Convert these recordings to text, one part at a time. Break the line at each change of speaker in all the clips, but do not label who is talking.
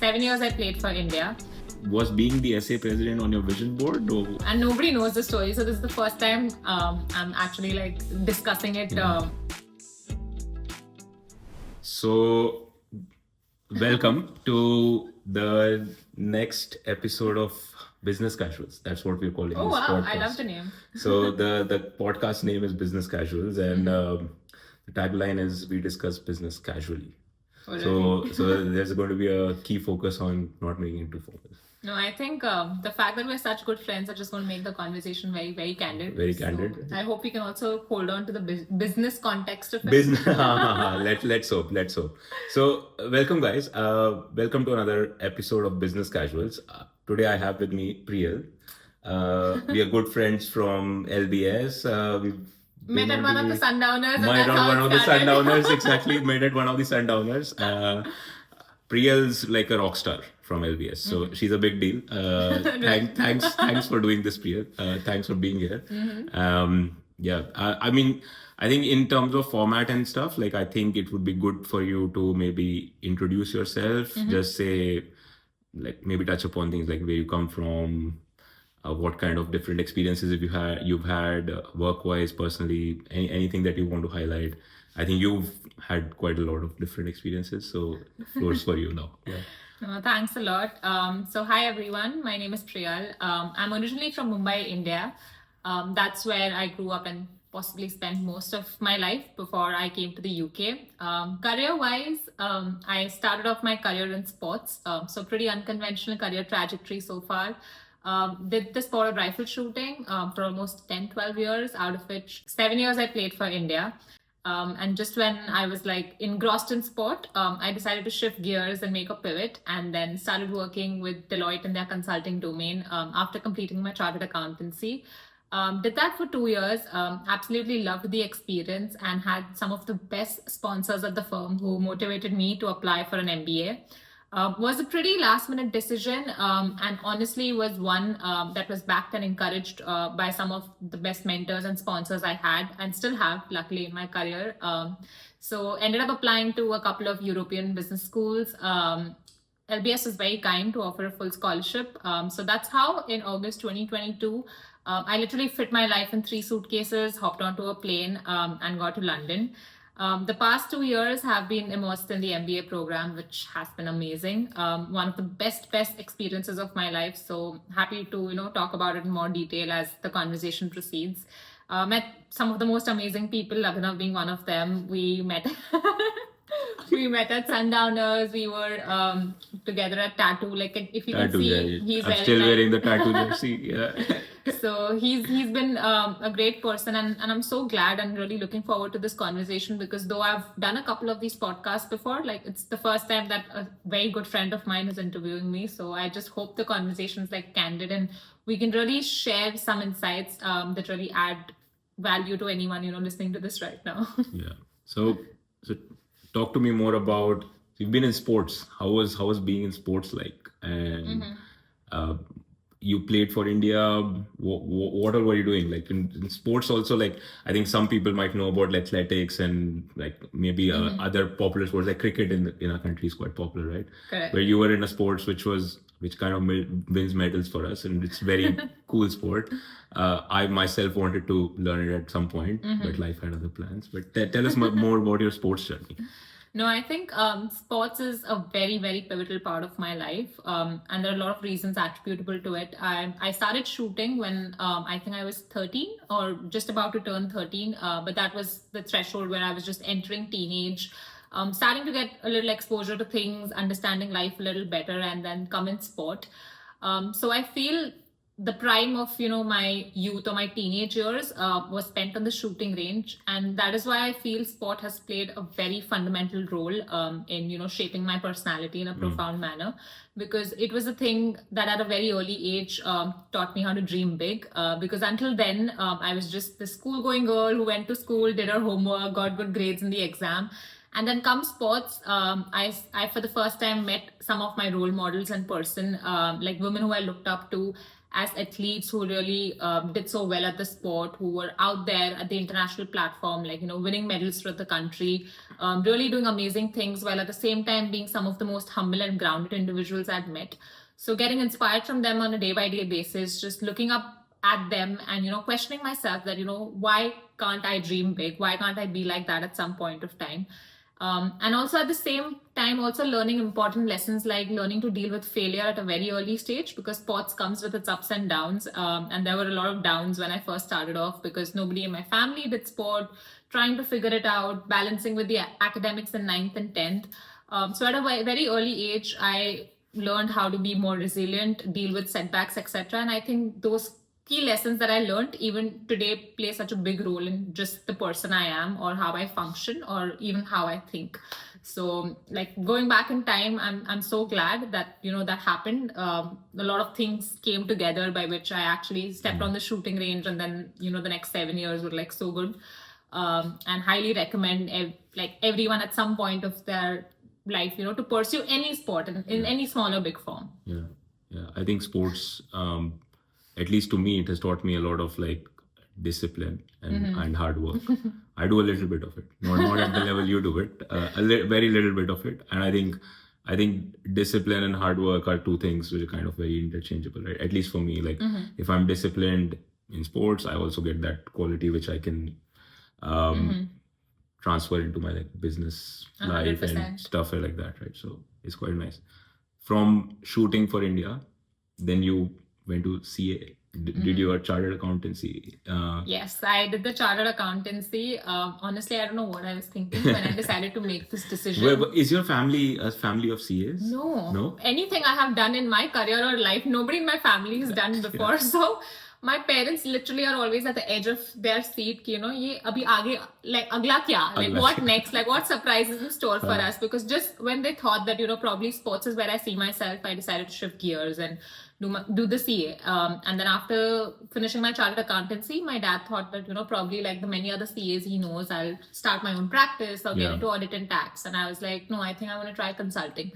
7 years I played for India.
Was being the SA president on your vision board? Or?
And nobody knows the story, so this is the first time I'm actually like discussing it.
So, welcome to the next episode of Business Casuals. That's what we're calling
Oh
this
wow,
podcast.
I love the name.
So the podcast name is Business Casuals, and the tagline is "We discuss business casually." So there's going to be a key focus on not making it too focused.
No, I think the fact that we're such good friends are just going to make the conversation very, very candid.
Very candid.
So I hope we can also hold on to the business context of it.
Business. Let's hope. So, welcome, guys. Welcome to another episode of Business Casuals. Today, I have with me Priyal. We are good friends from LBS. We've
met at one of the Sundowners.
Met at one of the Sundowners. Exactly. Met at one of the Sundowners. Priyal's like a rock star from LBS, so she's a big deal. Thanks for doing this, Priyal. Thanks for being here. I mean, I think in terms of format and stuff, like I think it would be good for you to maybe introduce yourself. Just say, like maybe touch upon things like where you come from, what kind of different experiences you've had work-wise, personally, anything that you want to highlight. I think you've had quite a lot of different experiences, so the floor's for you now. Yeah.
Thanks a lot. So hi everyone, my name is Priyal. I'm originally from Mumbai, India. That's where I grew up and possibly spent most of my life before I came to the UK. Career-wise, I started off my career in sports, so pretty unconventional career trajectory so far. Did the sport of rifle shooting for almost 10-12 years, out of which 7 years I played for India. And just when I was like engrossed in sport, I decided to shift gears and make a pivot, and then started working with Deloitte in their consulting domain after completing my chartered accountancy. Did that for 2 years, absolutely loved the experience, and had some of the best sponsors at the firm who motivated me to apply for an MBA. Was a pretty last minute decision, and honestly was one that was backed and encouraged by some of the best mentors and sponsors I had and still have, luckily, in my career. So ended up applying to a couple of European business schools. LBS was very kind to offer a full scholarship. So that's how in August 2022, I literally fit my life in 3 suitcases, hopped onto a plane, and got to London. The past 2 years have been immersed in the MBA program, which has been amazing. One of the best experiences of my life. So happy to, talk about it in more detail as the conversation proceeds. Met some of the most amazing people, Abhinav being one of them. We met at Sundowners. We were together at Tattoo. Like if you can see, he's
wearing the Tattoo jersey. Yeah.
So he's been a great person, and I'm so glad and really looking forward to this conversation, because though I've done a couple of these podcasts before, like it's the first time that a very good friend of mine is interviewing me. So I just hope the conversation is like candid and we can really share some insights that really add value to anyone listening to this right now.
Yeah. So talk to me more about, you've been in sports. How was being in sports like? And you played for India. What all were you doing? Like in sports also, like I think some people might know about athletics and like maybe other popular sports like cricket in our country is quite popular, right?
Correct.
Where you were in a sports which kind of wins medals for us, and it's very cool sport. I myself wanted to learn it at some point, but life had other plans. But tell us more about your sports journey.
No, I think sports is a very, very pivotal part of my life. And there are a lot of reasons attributable to it. I started shooting when I think I was 13 or just about to turn 13. But that was the threshold where I was just entering teenage, starting to get a little exposure to things, understanding life a little better, and then come in sport. So I feel the prime of my youth or my teenage years was spent on the shooting range, and that is why I feel sport has played a very fundamental role in shaping my personality in a profound manner, because it was a thing that at a very early age taught me how to dream big, because until then I was just the school going girl who went to school, did her homework, got good grades in the exam. And then come sports, I for the first time met some of my role models in person, like women who I looked up to. as athletes who really did so well at the sport, who were out there at the international platform, like, winning medals for the country, really doing amazing things, while at the same time being some of the most humble and grounded individuals I've met. So getting inspired from them on a day-by-day basis, just looking up at them and, questioning myself that, why can't I dream big? Why can't I be like that at some point of time? And also at the same time, also learning important lessons like learning to deal with failure at a very early stage, because sports comes with its ups and downs. And there were a lot of downs when I first started off because nobody in my family did sport, trying to figure it out, balancing with the academics in 9th and 10th. So at a very early age, I learned how to be more resilient, deal with setbacks, etc. And I think those key lessons that I learned even today play such a big role in just the person I am, or how I function, or even how I think. So like going back in time, I'm so glad that, that happened. A lot of things came together by which I actually stepped on the shooting range, and then, the next 7 years were like so good. And highly recommend everyone at some point of their life, to pursue any sport in any small or big form.
Yeah. I think sports, at least to me, it has taught me a lot of like discipline and hard work. I do a little bit of it, not at the level you do it, very little bit of it. And I think discipline and hard work are two things which are kind of very interchangeable, right? At least for me, like if I'm disciplined in sports, I also get that quality which I can transfer into my like business 100%. Life and stuff like that, right? So it's quite nice. From shooting for India, then you went to CA. Did your chartered accountancy?
Yes, I did the chartered accountancy. Honestly, I don't know what I was thinking when I decided to make this decision.
Is your family a family of CAs?
No. Anything I have done in my career or life, nobody in my family has done before. So my parents literally are always at the edge of their seat. Ye abhi aage, like agla kya? Like what next? Like what surprises in store for us? Because just when they thought that, probably sports is where I see myself, I decided to shift gears and do the CA. And then after finishing my chartered accountancy, my dad thought that, probably like the many other CAs he knows, I'll start my own practice or get into audit and tax. And I was like, no, I think I want to try consulting.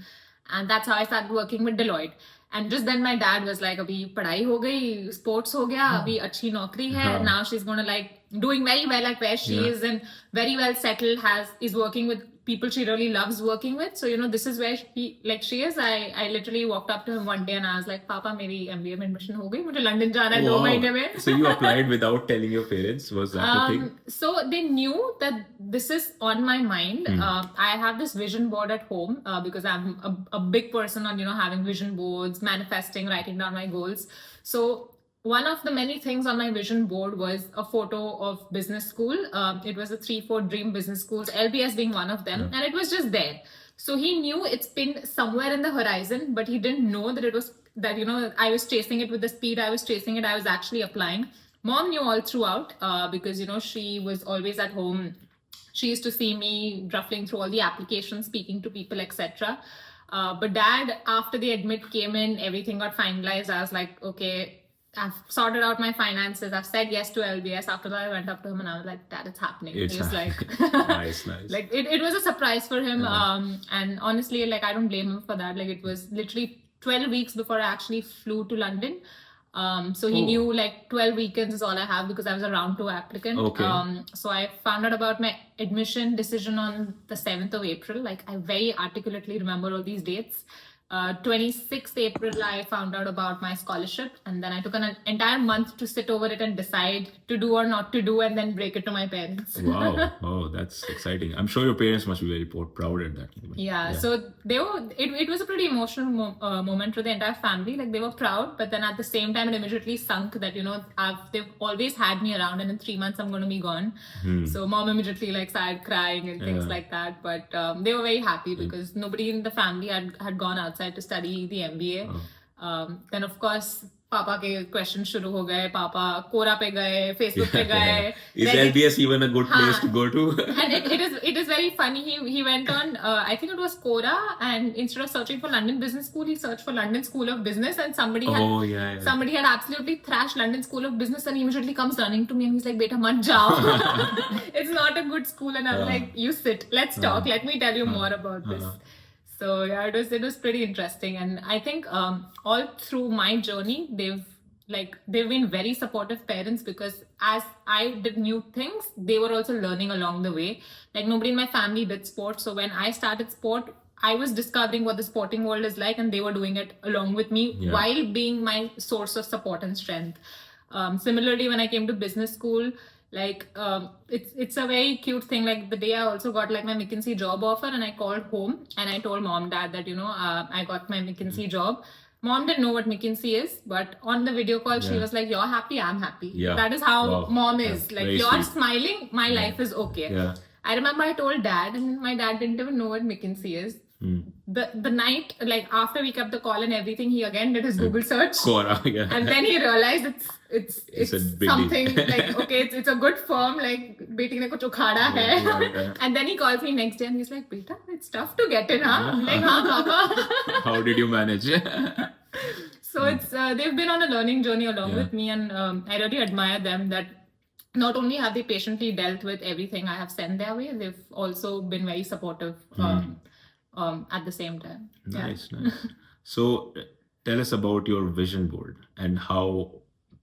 And that's how I started working with Deloitte. And just then my dad was like, abhi padhai ho gayi, sports ho gaya, abhi achhi naukri hai. Now she's going to like doing very well at where she is and very well settled, is working with people she really loves working with. So, this is where she is. I literally walked up to him one day and I was like, Papa, meri MBA mein admission ho gayi. Mujhe London jana hai 2 mahine mein.
So you applied without telling your parents? Was that the thing?
So they knew that this is on my mind. I have this vision board at home because I'm a big person on, having vision boards, manifesting, writing down my goals. So one of the many things on my vision board was a photo of business school. It was a 3-4 dream business schools, LBS being one of them. And it was just there. So he knew it's been somewhere in the horizon, but he didn't know that it was that, I was chasing it with the speed I was chasing it. I was actually applying. Mom knew all throughout because, she was always at home. She used to see me ruffling through all the applications, speaking to people, etc. But dad, after the admit came in, everything got finalized. I was like, okay, I've sorted out my finances. I've said yes to LBS. After that, I went up to him and I was like, Dad, it's happening. He was like,
nice.
Like it was a surprise for him. And honestly, like I don't blame him for that. Like it was literally 12 weeks before I actually flew to London. So he knew like 12 weekends is all I have because I was a round 2 applicant.
Okay.
So I found out about my admission decision on the 7th of April. Like I very articulately remember all these dates. 26th April, I found out about my scholarship, and then I took an entire month to sit over it and decide to do or not to do, and then break it to my parents.
Wow. Oh, that's exciting. I'm sure your parents must be very proud at that moment.
Yeah. So they were. It was a pretty emotional moment for the entire family. Like they were proud, but then at the same time, it immediately sunk that they've always had me around, and in 3 months I'm going to be gone. So mom immediately like started crying and things like that. But they were very happy because nobody in the family had gone outside to study the MBA. Then of course पापा के question शुरू हो गए. पापा कोरा पे गए, Facebook पे गए.
Is LBS even a good place to go to?
And it is very funny. He went on, I think it was Quora, and instead of searching for London Business School, he searched for London School of Business, and somebody had absolutely thrashed London School of Business, and he immediately comes running to me and he's like, "Beta, mat jao. It's not a good school." And I'm like, "You sit. Let's talk. Let me tell you more about this." So yeah, it was pretty interesting, and I think all through my journey, they've like they've been very supportive parents, because as I did new things, they were also learning along the way. Like nobody in my family did sports, so when I started sport, I was discovering what the sporting world is like, and they were doing it along with me
Yeah.
while being my source of support and strength. Similarly, when I came to business school, like it's a very cute thing. Like the day I also got like my McKinsey job offer, and I called home and I told mom, dad that I got my McKinsey job. Mom didn't know what McKinsey is, but on the video call, she
Yeah.
was like, "You're happy, I'm happy."
Yeah.
That is how
Wow.
mom
Yeah.
is. Like
Very
you're
sweet.
smiling, my
Yeah.
life is okay.
Yeah.
I remember I told dad, and my dad didn't even know what McKinsey is. The night, like after we kept the call and everything, he again did his Google search.
Quora, yeah.
And then he realized it's
a big
something
deal.
like, okay, it's a good firm, like beti ne kuch ukhada hai.
Yeah.
And then he calls me next day and he's like, "Beta, it's tough to get in, huh?" I'm like, "Huh, Papa."
How did you manage?
So it's they've been on a learning journey along
Yeah.
with me, and I really admire them that not only have they patiently dealt with everything I have sent their way, they've also been very supportive at the same time.
Nice, nice. So tell us about your vision board and how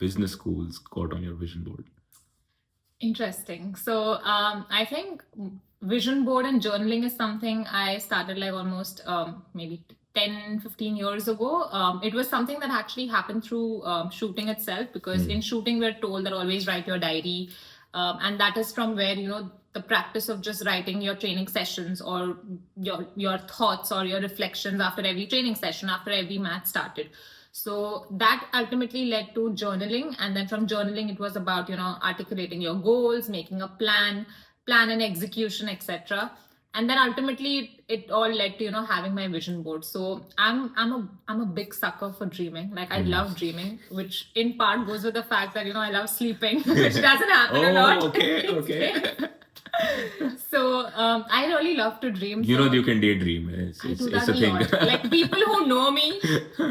business schools got on your vision board.
Interesting. So I think vision board and journaling is something I started like almost maybe 10-15 years ago. It was something that actually happened through shooting itself, because in shooting we're told that always write your diary, and that is from where the practice of just writing your training sessions or your thoughts or your reflections after every training session, after every match started. So that ultimately led to journaling, and then from journaling it was about articulating your goals, making a plan and execution, etc. And then ultimately it all led to having my vision board. So I'm a big sucker for dreaming. Like I love dreaming, which in part goes with the fact that I love sleeping, which doesn't happen a lot.
Okay.
So I really love to dream.
You
so
know you can daydream. It's
I do
it's
that
a
a
thing.
lot. Like people who know me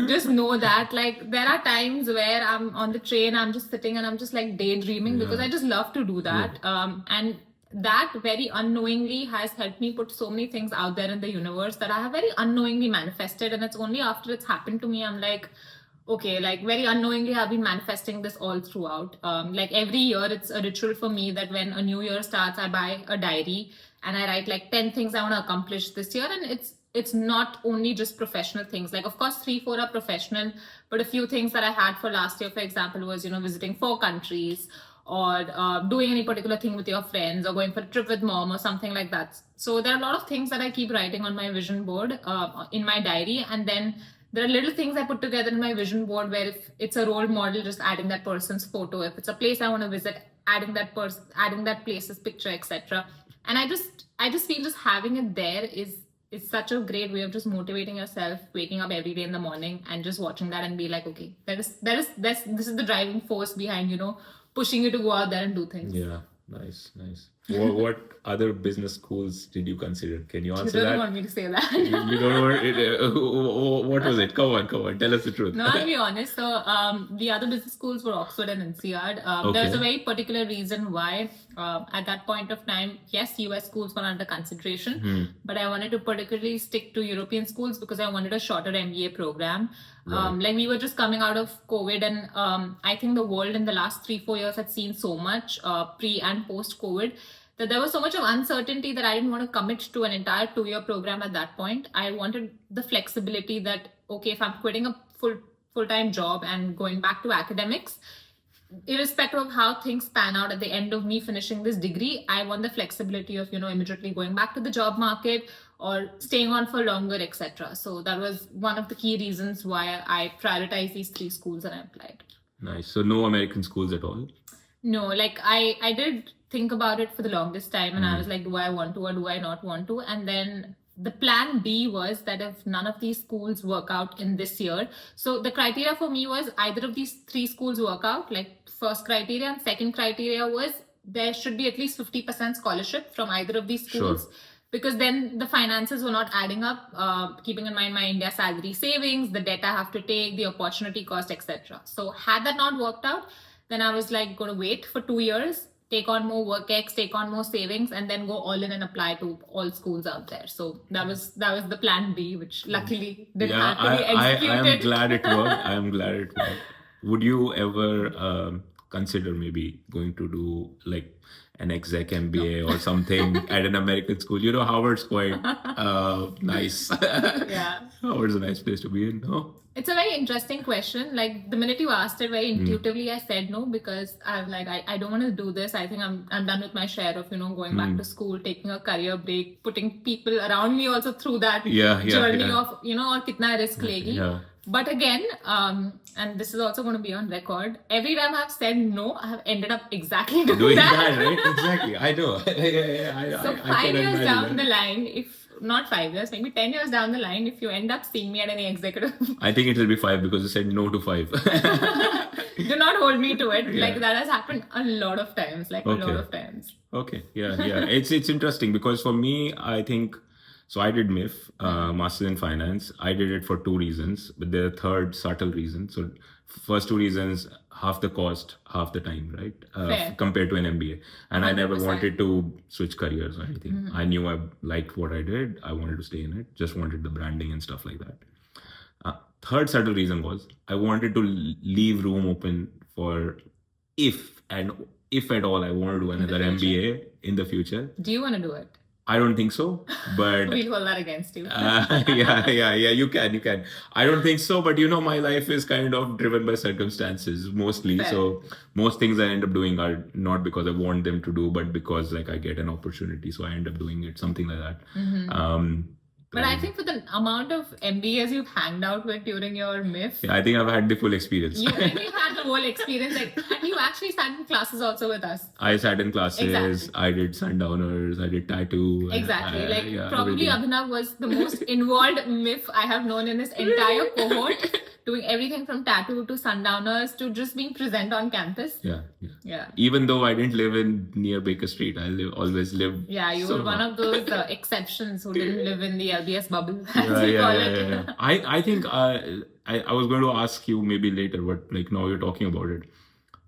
just know that. Like there are times where I'm on the train, I'm just sitting and I'm just like daydreaming, because I just love to do that. And that very unknowingly has helped me put so many things out there in the universe that I have very unknowingly manifested. And it's only after it's happened to me, I'm like, okay, like very unknowingly I've been manifesting this all throughout. Like every year it's a ritual for me that when a new year starts, I buy a diary and I write like 10 things I want to accomplish this year. And it's not only just professional things. Like of course 3-4 are professional, but a few things that I had for last year, for example, was visiting 4 countries, or doing any particular thing with your friends, or going for a trip with mom or something like that. So there are a lot of things that I keep writing on my vision board, in my diary. And then there are little things I put together in my vision board, where if it's a role model, just adding that person's photo. If it's a place I want to visit, adding that place's picture, etc. And I just feel just having it there is such a great way of just motivating yourself, waking up every day in the morning and just watching that and be like, okay, this is the driving force behind pushing you to go out there and do things.
Yeah, nice. What other business schools did you consider? Can you answer
You don't
that?
want me to say that.
You don't want it, what was it? Come on. Tell us the truth.
No, I'll be honest. So the other business schools were Oxford and INSEAD.
Okay.
There's a very particular reason why at that point of time, yes, US schools were under consideration, but I wanted to particularly stick to European schools because I wanted a shorter MBA program. Like we were just coming out of COVID, and I think the world in the last 3-4 years had seen so much pre and post COVID, that there was so much of uncertainty that I didn't want to commit to an entire 2-year program at that point. I wanted the flexibility that, okay, if I'm quitting a full-time job and going back to academics, irrespective of how things pan out at the end of me finishing this degree, I want the flexibility of, immediately going back to the job market or staying on for longer, etc. So that was one of the key reasons why I prioritized these 3 schools and I applied.
Nice. So no American schools at all?
No, like I did think about it for the longest time, and I was like, do I want to or do I not want to? And then the plan B was that if none of these schools work out in this year, so the criteria for me was either of these 3 schools work out, like first criteria, and second criteria was there should be at least 50% scholarship from either of these schools. Sure. Because then the finances were not adding up, keeping in mind my India salary savings, the debt I have to take, the opportunity cost, etc. So had that not worked out, then I was like going to wait for 2 years, take on more work ex, take on more savings, and then go all in and apply to all schools out there. So that was the plan B, which luckily didn't have to be executed.
I am glad it worked. would you ever consider maybe going to do like an exec MBA or something at an American school? You know, Howard's quite nice.
Yeah.
Howard's a nice place to be in. No?
It's a very interesting question. Like the minute you asked it very intuitively, I said no because I'm like, I don't want to do this. I think I'm done with my share of, going back to school, taking a career break, putting people around me also through that journey of, or kitna risk legi.
Yeah.
But again, and this is also going to be on record, every time I've said no, I have ended up exactly doing
that, right? Exactly. I know.
So 5 years down the line, not 5 years, maybe 10 years down the line, if you end up seeing me at any executive.
I think it will be 5 because you said no to 5.
Do not hold me to it. Yeah. Like that has happened a lot of times. A lot of times.
Okay. Yeah. It's interesting because for me, I think, so I did MIF, Masters in Finance. I did it for 2 reasons, but there are third subtle reason. So first 2 reasons, half the cost, half the time, right? Compared to an MBA. And 100%. I never wanted to switch careers or anything. Mm-hmm. I knew I liked what I did. I wanted to stay in it. Just wanted the branding and stuff like that. Third subtle reason was I wanted to leave room open for if at all I want to do another MBA in the future.
Do you want to do it?
I don't think so, but
we'll hold that against you.
Yeah, you can. I don't think so, but my life is kind of driven by circumstances mostly. Fair. So most things I end up doing are not because I want them to do, but because I get an opportunity, so I end up doing it, something like that. Mm-hmm.
But I think for the amount of MBAs you've hanged out with during your MIF,
I think I've had the full experience.
You've had the whole experience. And you actually sat in classes also with us.
I sat in classes. Exactly. I did Sundowners. I did Tattoo.
Exactly. Probably everything. Abhinav was the most involved MIF I have known in this entire cohort. Doing everything from Tattoo to Sundowners to just being present on campus. Yeah. Even
though I didn't live near Baker Street, I always lived.
Yeah, you were one of those exceptions who didn't live in the LBS bubble, as we call it.
I think I was going to ask you maybe later, but now you're talking about it.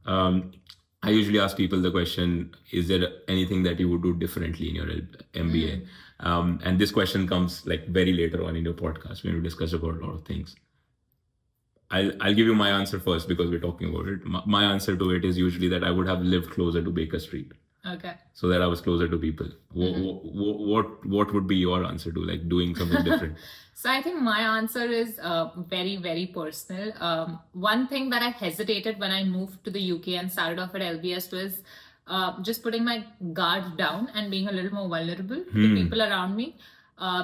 I usually ask people the question: is there anything that you would do differently in your MBA? And this question comes very later on in your podcast when we discuss about a lot of things. I'll give you my answer first because we're talking about it. My answer to it is usually that I would have lived closer to Baker Street.
Okay.
So that I was closer to people. Mm-hmm. What would be your answer to doing something different?
So I think my answer is very, very personal. One thing that I hesitated when I moved to the UK and started off at LBS was just putting my guard down and being a little more vulnerable to people around me.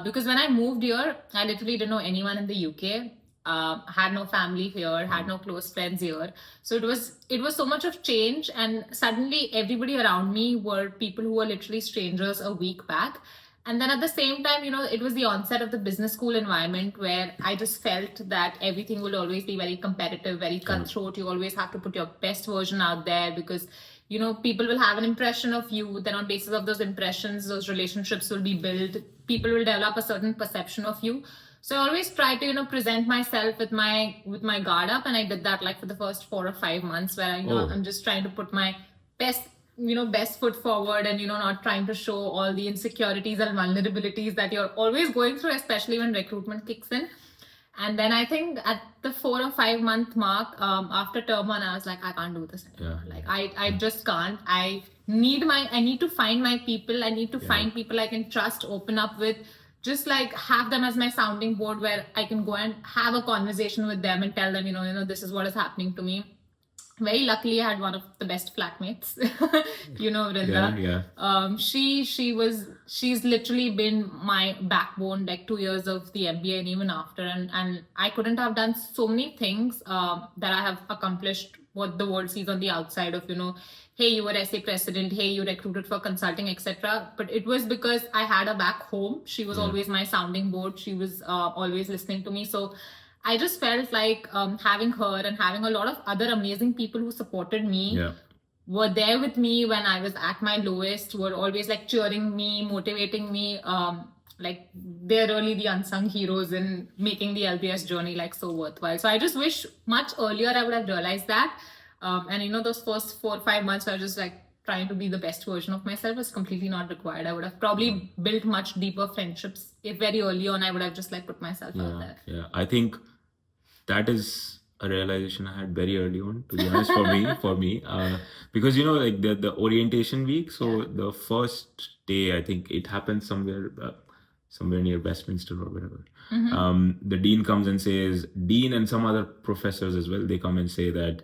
Because when I moved here, I literally didn't know anyone in the UK. Had no family here, had no close friends here. So it was so much of change, and suddenly everybody around me were people who were literally strangers a week back. And then at the same time, it was the onset of the business school environment where I just felt that everything will always be very competitive, very cutthroat. You always have to put your best version out there because people will have an impression of you. Then on basis of those impressions, those relationships will be built. People will develop a certain perception of you. So I always try to, present myself with my guard up, and I did that for the first 4 or 5 months where I'm just trying to put my best foot forward and, not trying to show all the insecurities and vulnerabilities that you're always going through, especially when recruitment kicks in. And then I think at the 4 or 5 month mark, after term 1, I was like, I can't do this anymore. I just can't. I need to find my people. I need to find people I can trust, open up with. Just have them as my sounding board where I can go and have a conversation with them and tell them, this is what is happening to me. Very luckily, I had one of the best flatmates, Vrinda. She's literally been my backbone, 2 years of the MBA and even after. And I couldn't have done so many things that I have accomplished what the world sees on the outside of, hey, you were SA president, hey, you recruited for consulting, etc. But it was because I had her back home. She was always my sounding board. She was always listening to me. So I just felt like having her and having a lot of other amazing people who supported me were there with me when I was at my lowest, were always cheering me, motivating me. They're really the unsung heroes in making the LBS journey so worthwhile. So I just wish much earlier I would have realized that. And those first 4 or 5 months I was just trying to be the best version of myself was completely not required. I would have probably built much deeper friendships if very early on I would have just put myself out there.
Yeah, I think that is a realization I had very early on, to be honest, for me, because like the orientation week. So
Yeah.
the first day, I think it happened somewhere near Westminster or whatever. The dean comes and says, dean and some other professors as well, they come and say that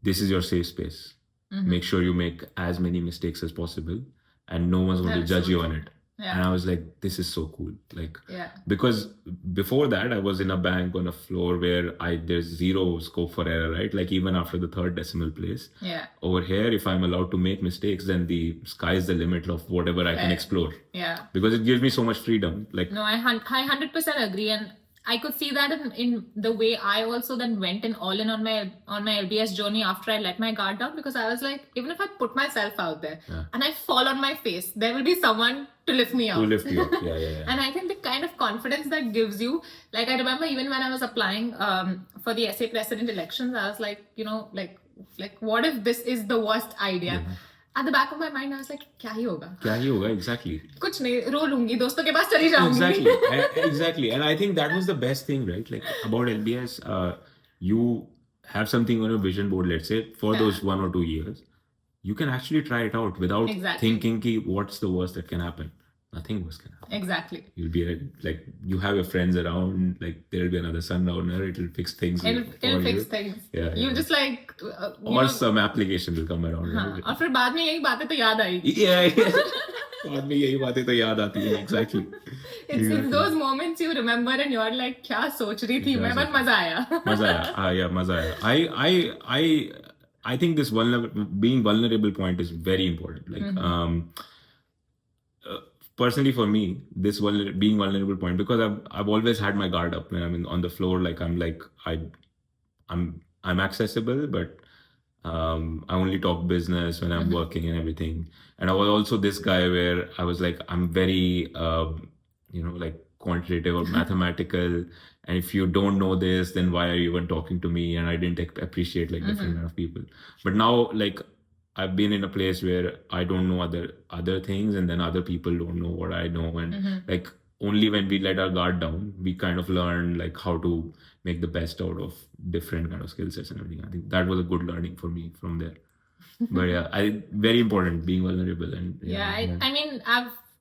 this is your safe space. Make sure you make as many mistakes as possible, and no one's going to
That's
judge
so
you on
true.
it.
Yeah.
And I was like, this is so cool. Like,
Yeah.
because before that, I was in a bank on a floor where there's zero scope for error, right? Like, even after the third decimal place.
Yeah.
Over here, if I'm allowed to make mistakes, then the sky's the limit of whatever I can
Right.
explore.
Yeah.
Because it gives me so much freedom. Like,
No, I 100% agree, and I could see that in the way I also then went in all in on my LBS journey after I let my guard down, because I was like, even if I put myself out there and I fall on my face, there will be someone to lift me out.
to lift you up. Yeah.
And I think the kind of confidence that gives you, like I remember even when I was applying for the SA president elections, I was like, like what if this is the worst idea? At the back of my mind, I was like, क्या ही होगा?
Exactly.
कुछ नहीं, रो लूंगी, दोस्तों के पास चली जाऊंगी.
Exactly. And I think that was the best thing, right? Like, about LBS, you have something on a vision board, let's say, for those 1 or 2 years. You can actually try it out without thinking what's the worst that can happen. Nothing worse can happen.
Exactly.
You'll be like, you have your friends around, like there'll be another sundowner, it'll fix things.
It'll fix things.
Yeah.
You just like
or some application will come around.
हाँ, और फिर बाद में यही बातें तो याद आएगी.
Yeah. बाद में यही बातें तो याद आती हैं. Exactly.
It's those moments you remember and you're like, क्या सोच रही थी मैं, but मजा आया.
मजा आया. I think this being vulnerable point is very important. Like, personally for me, this being vulnerable point, because I've always had my guard up when I'm on the floor. Like, I'm accessible, but I only talk business when I'm working and everything. And I was also this guy where I was like, I'm very like quantitative or mathematical, and if you don't know this, then why are you even talking to me? And I didn't appreciate like different kind of people. But now, like, I've been in a place where I don't know other things, and then other people don't know what I know, and like, only when we let our guard down, we kind of learn like how to make the best out of different kind of skill sets and everything. I think that was a good learning for me from there. But yeah, very important, being vulnerable. And
I mean,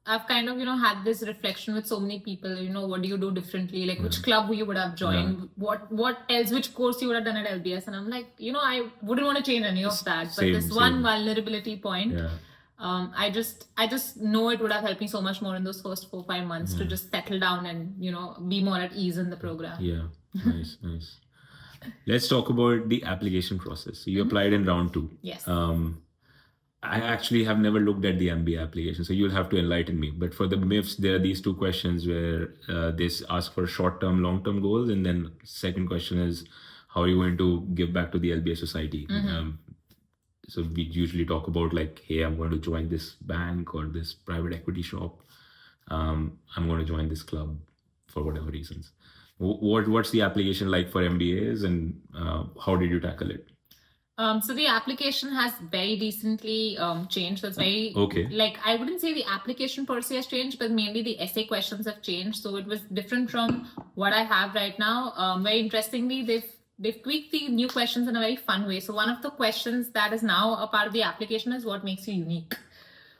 I've kind of had this reflection with so many people. What do you do differently? Like, which club you would have joined? What else? Which course you would have done at LBS? And I'm like, I wouldn't want to change any of that. But this one vulnerability point, I just know it would have helped me so much more in those first 4-5 months to just settle down and be more at ease in the program.
Yeah, nice. Let's talk about the application process. You applied in round 2.
Yes.
I actually have never looked at the MBA application, so you'll have to enlighten me. But for the MIFs, there are these 2 questions where they ask for short-term, long-term goals, and then second question is, how are you going to give back to the LBA society? So we usually talk about like, hey, I'm going to join this bank or this private equity shop. I'm going to join this club for whatever reasons. What's the application like for MBAs, and how did you tackle it?
So the application has very recently changed. That's very
okay.
Like, I wouldn't say the application per se has changed, but mainly the essay questions have changed. So it was different from what I have right now. Very interestingly, they've tweaked the new questions in a very fun way. So one of the questions that is now a part of the application is what makes you unique.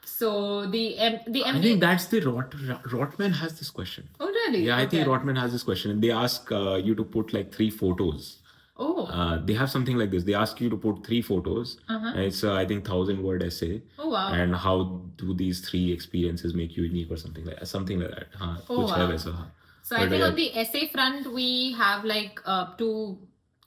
So the MBA,
I think that's the Rotman has this question.
Oh really?
Yeah, I think Rotman has this question, and they ask you to put like 3 photos.
Oh.
They have something like this. They ask you to put 3 photos. And it's I think 1,000-word essay.
Oh wow.
And how do these 3 experiences make you unique or something like that?
Oh wow. So I think on the essay front we have like 2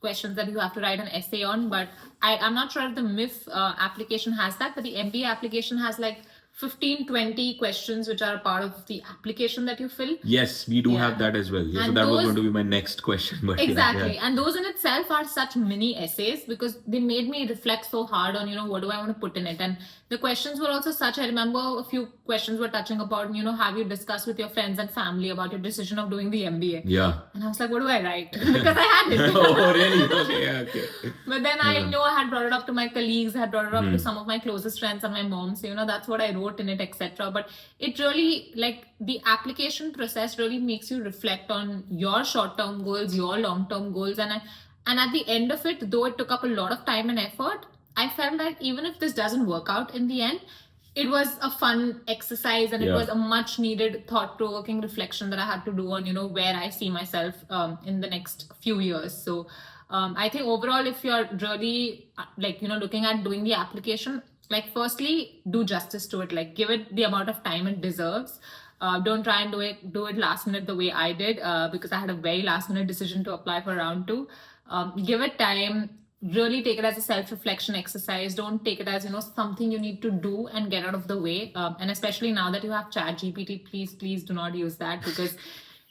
questions that you have to write an essay on, but I'm not sure if the MIF application has that, but the MBA application has like 15-20 questions which are a part of the application that you fill.
Yes, we do have that as well. Yeah, so that was going to be my next question. But
exactly. Yeah. And those in itself are such mini essays because they made me reflect so hard on, what do I want to put in it. And the questions were also such, I remember a few questions were touching about, have you discussed with your friends and family about your decision of doing the MBA?
Yeah.
And I was like, what do I write? Because I had it.
Oh, really? Okay, yeah, okay.
But then I know I had brought it up to my colleagues, had brought it up to some of my closest friends and my mom. So, that's what I wrote in it, etc. But it really, like, the application process really makes you reflect on your short-term goals, your long-term goals. And And at the end of it, though it took up a lot of time and effort, I felt like even if this doesn't work out in the end, it was a fun exercise, and it was a much needed thought-provoking reflection that I had to do on, where I see myself in the next few years. So I think overall, if you're really looking at doing the application, like firstly, do justice to it, like give it the amount of time it deserves. Don't try and do it last minute the way I did, because I had a very last minute decision to apply for round 2. Give it time. Really take it as a self-reflection exercise. Don't take it as something you need to do and get out of the way. And especially now that you have ChatGPT, please do not use that, because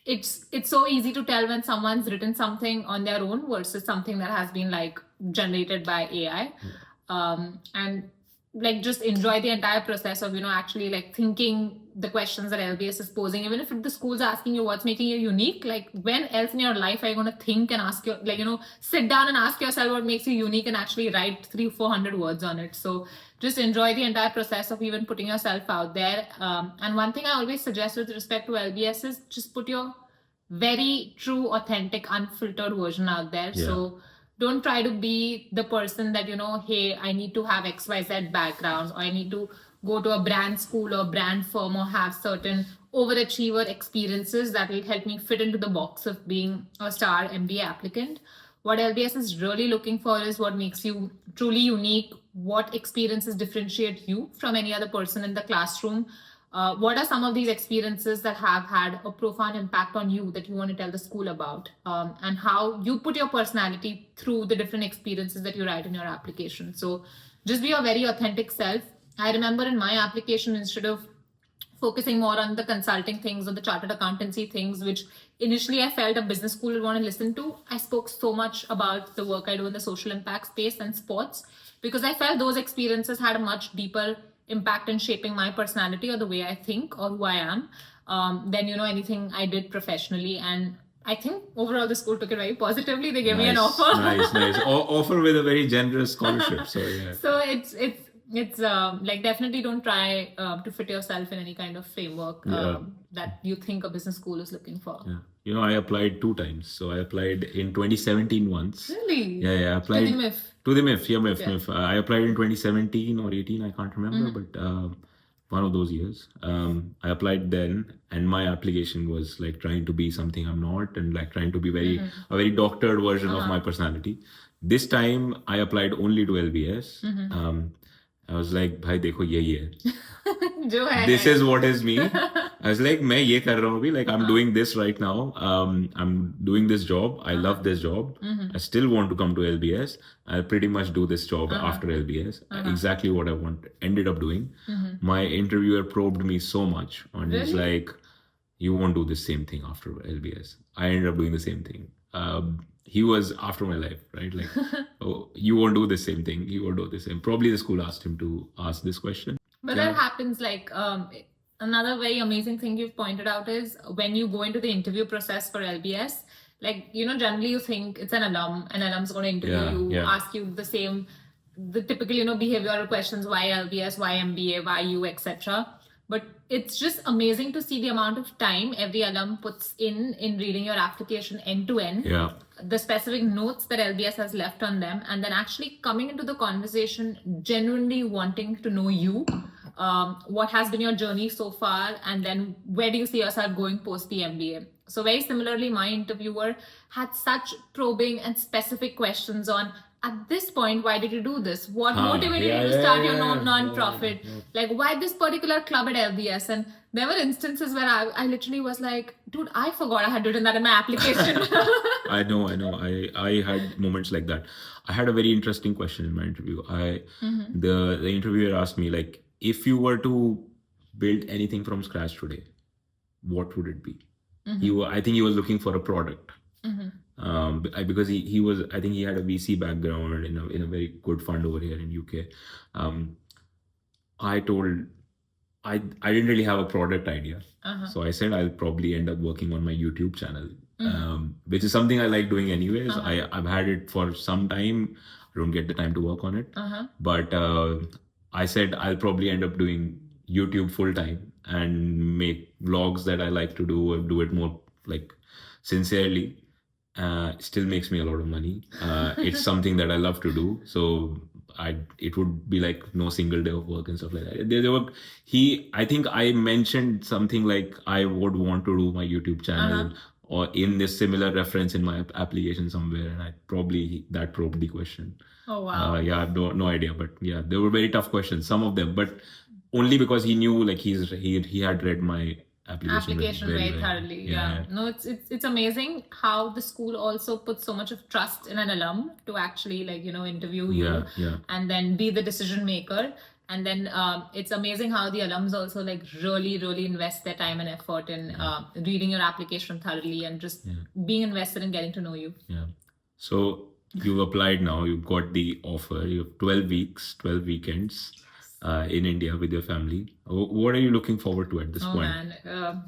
it's so easy to tell when someone's written something on their own versus something that has been generated by AI. And just enjoy the entire process of actually thinking the questions that LBS is posing. Even if the school's asking you what's making you unique, when else in your life are you going to think and ask your sit down and ask yourself what makes you unique and actually write 300-400 words on it. So just enjoy the entire process of even putting yourself out there. And one thing I always suggest with respect to LBS is just put your very true, authentic, unfiltered version out there. So don't try to be the person that, hey, I need to have XYZ backgrounds, or I need to go to a brand school or brand firm, or have certain overachiever experiences that will help me fit into the box of being a star MBA applicant. What LBS is really looking for is what makes you truly unique, what experiences differentiate you from any other person in the classroom. What are some of these experiences that have had a profound impact on you that you want to tell the school about, and how you put your personality through the different experiences that you write in your application. So just be your very authentic self. I remember in my application, instead of focusing more on the consulting things or the chartered accountancy things, which initially I felt a business school would want to listen to, I spoke so much about the work I do in the social impact space and sports, because I felt those experiences had a much deeper impact in shaping my personality or the way I think or who I am, than anything I did professionally. And I think overall the school took it very positively. They gave me an offer.
Nice. Offer with a very generous scholarship. So yeah.
So it's definitely don't try to fit yourself in any kind of framework that you think a business school is looking for.
Yeah. I applied 2 times. So I applied in 2017 once.
Really?
Yeah. I applied
to the MIF.
To the MIF. Yeah, MIF. I applied in 2017 or 18. I can't remember, but one of those years. I applied then, and my application was trying to be something I'm not, and trying to be a very doctored version of my personality. This time I applied only to LBS. I was like, bhai, dekho, ye hai. This is what is me. I was like, मैं ये कर रहा हूँ अभी, I'm doing this right now. I'm doing this job. I love this job. I still want to come to LBS. I'll pretty much do this job after LBS. Exactly what I ended up doing. My interviewer probed me so much on his you won't do the same thing after LBS. I ended up doing the same thing. He was after my life, right? Oh, you won't do the same thing. You won't do the same. Probably the school asked him to ask this question.
But that happens. Another very amazing thing you've pointed out is when you go into the interview process for LBS, generally you think it's an alum's going to interview you, ask you the typical, behavioral questions, why LBS, why MBA, why you, etc. But it's just amazing to see the amount of time every alum puts in reading your application end to end.
Yeah.
The specific notes that LBS has left on them, and then actually coming into the conversation, genuinely wanting to know you, what has been your journey so far, and then where do you see yourself going post the MBA. So very similarly, my interviewer had such probing and specific questions on, at this point, why did you do this? What motivated you to start your non-profit? Why this particular club at LBS? And there were instances where I literally was like, dude, I forgot I had written that in my application.
I know. I had moments like that. I had a very interesting question in my interview. The interviewer asked me, if you were to build anything from scratch today, what would it be? I think he was looking for a product. Because he was, I think he had a VC background in a very good fund over here in UK. I didn't really have a product idea. So I said I'll probably end up working on my YouTube channel, which is something I like doing anyways. I've had it for some time. I don't get the time to work on it. But I said I'll probably end up doing YouTube full time and make vlogs that I like to do it more sincerely. still makes me a lot of money. It's something that I love to do. So it would be like no single day of work and stuff like that. I think I mentioned something like I would want to do my YouTube channel or in this similar reference in my application somewhere. And that probed the question.
Oh, wow.
Yeah, I have no idea. But yeah, they were very tough questions, some of them, but only because he knew like he had read my application
very thoroughly. Yeah. No, it's amazing how the school also puts so much of trust in an alum to actually interview you and then be the decision maker. And then it's amazing how the alums also really invest their time and effort in reading your application thoroughly and just being invested in getting to know you.
Yeah. So you've applied now, you've got the offer, you have 12 weeks, 12 weekends in India with your family. What are you looking forward to at this point?
Man,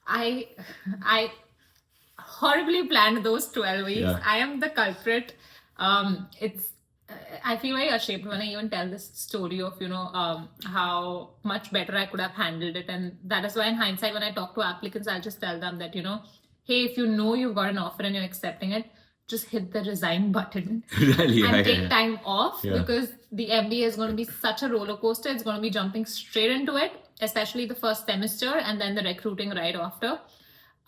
I horribly planned those 12 weeks.
Yeah.
I am the culprit. I feel very ashamed when I even tell this story of how much better I could have handled it, and that is why in hindsight when I talk to applicants I'll just tell them that hey, if you know you've got an offer and you're accepting it, just hit the resign button and take time off because the MBA is going to be such a roller coaster. It's going to be jumping straight into it, especially the first semester and then the recruiting right after.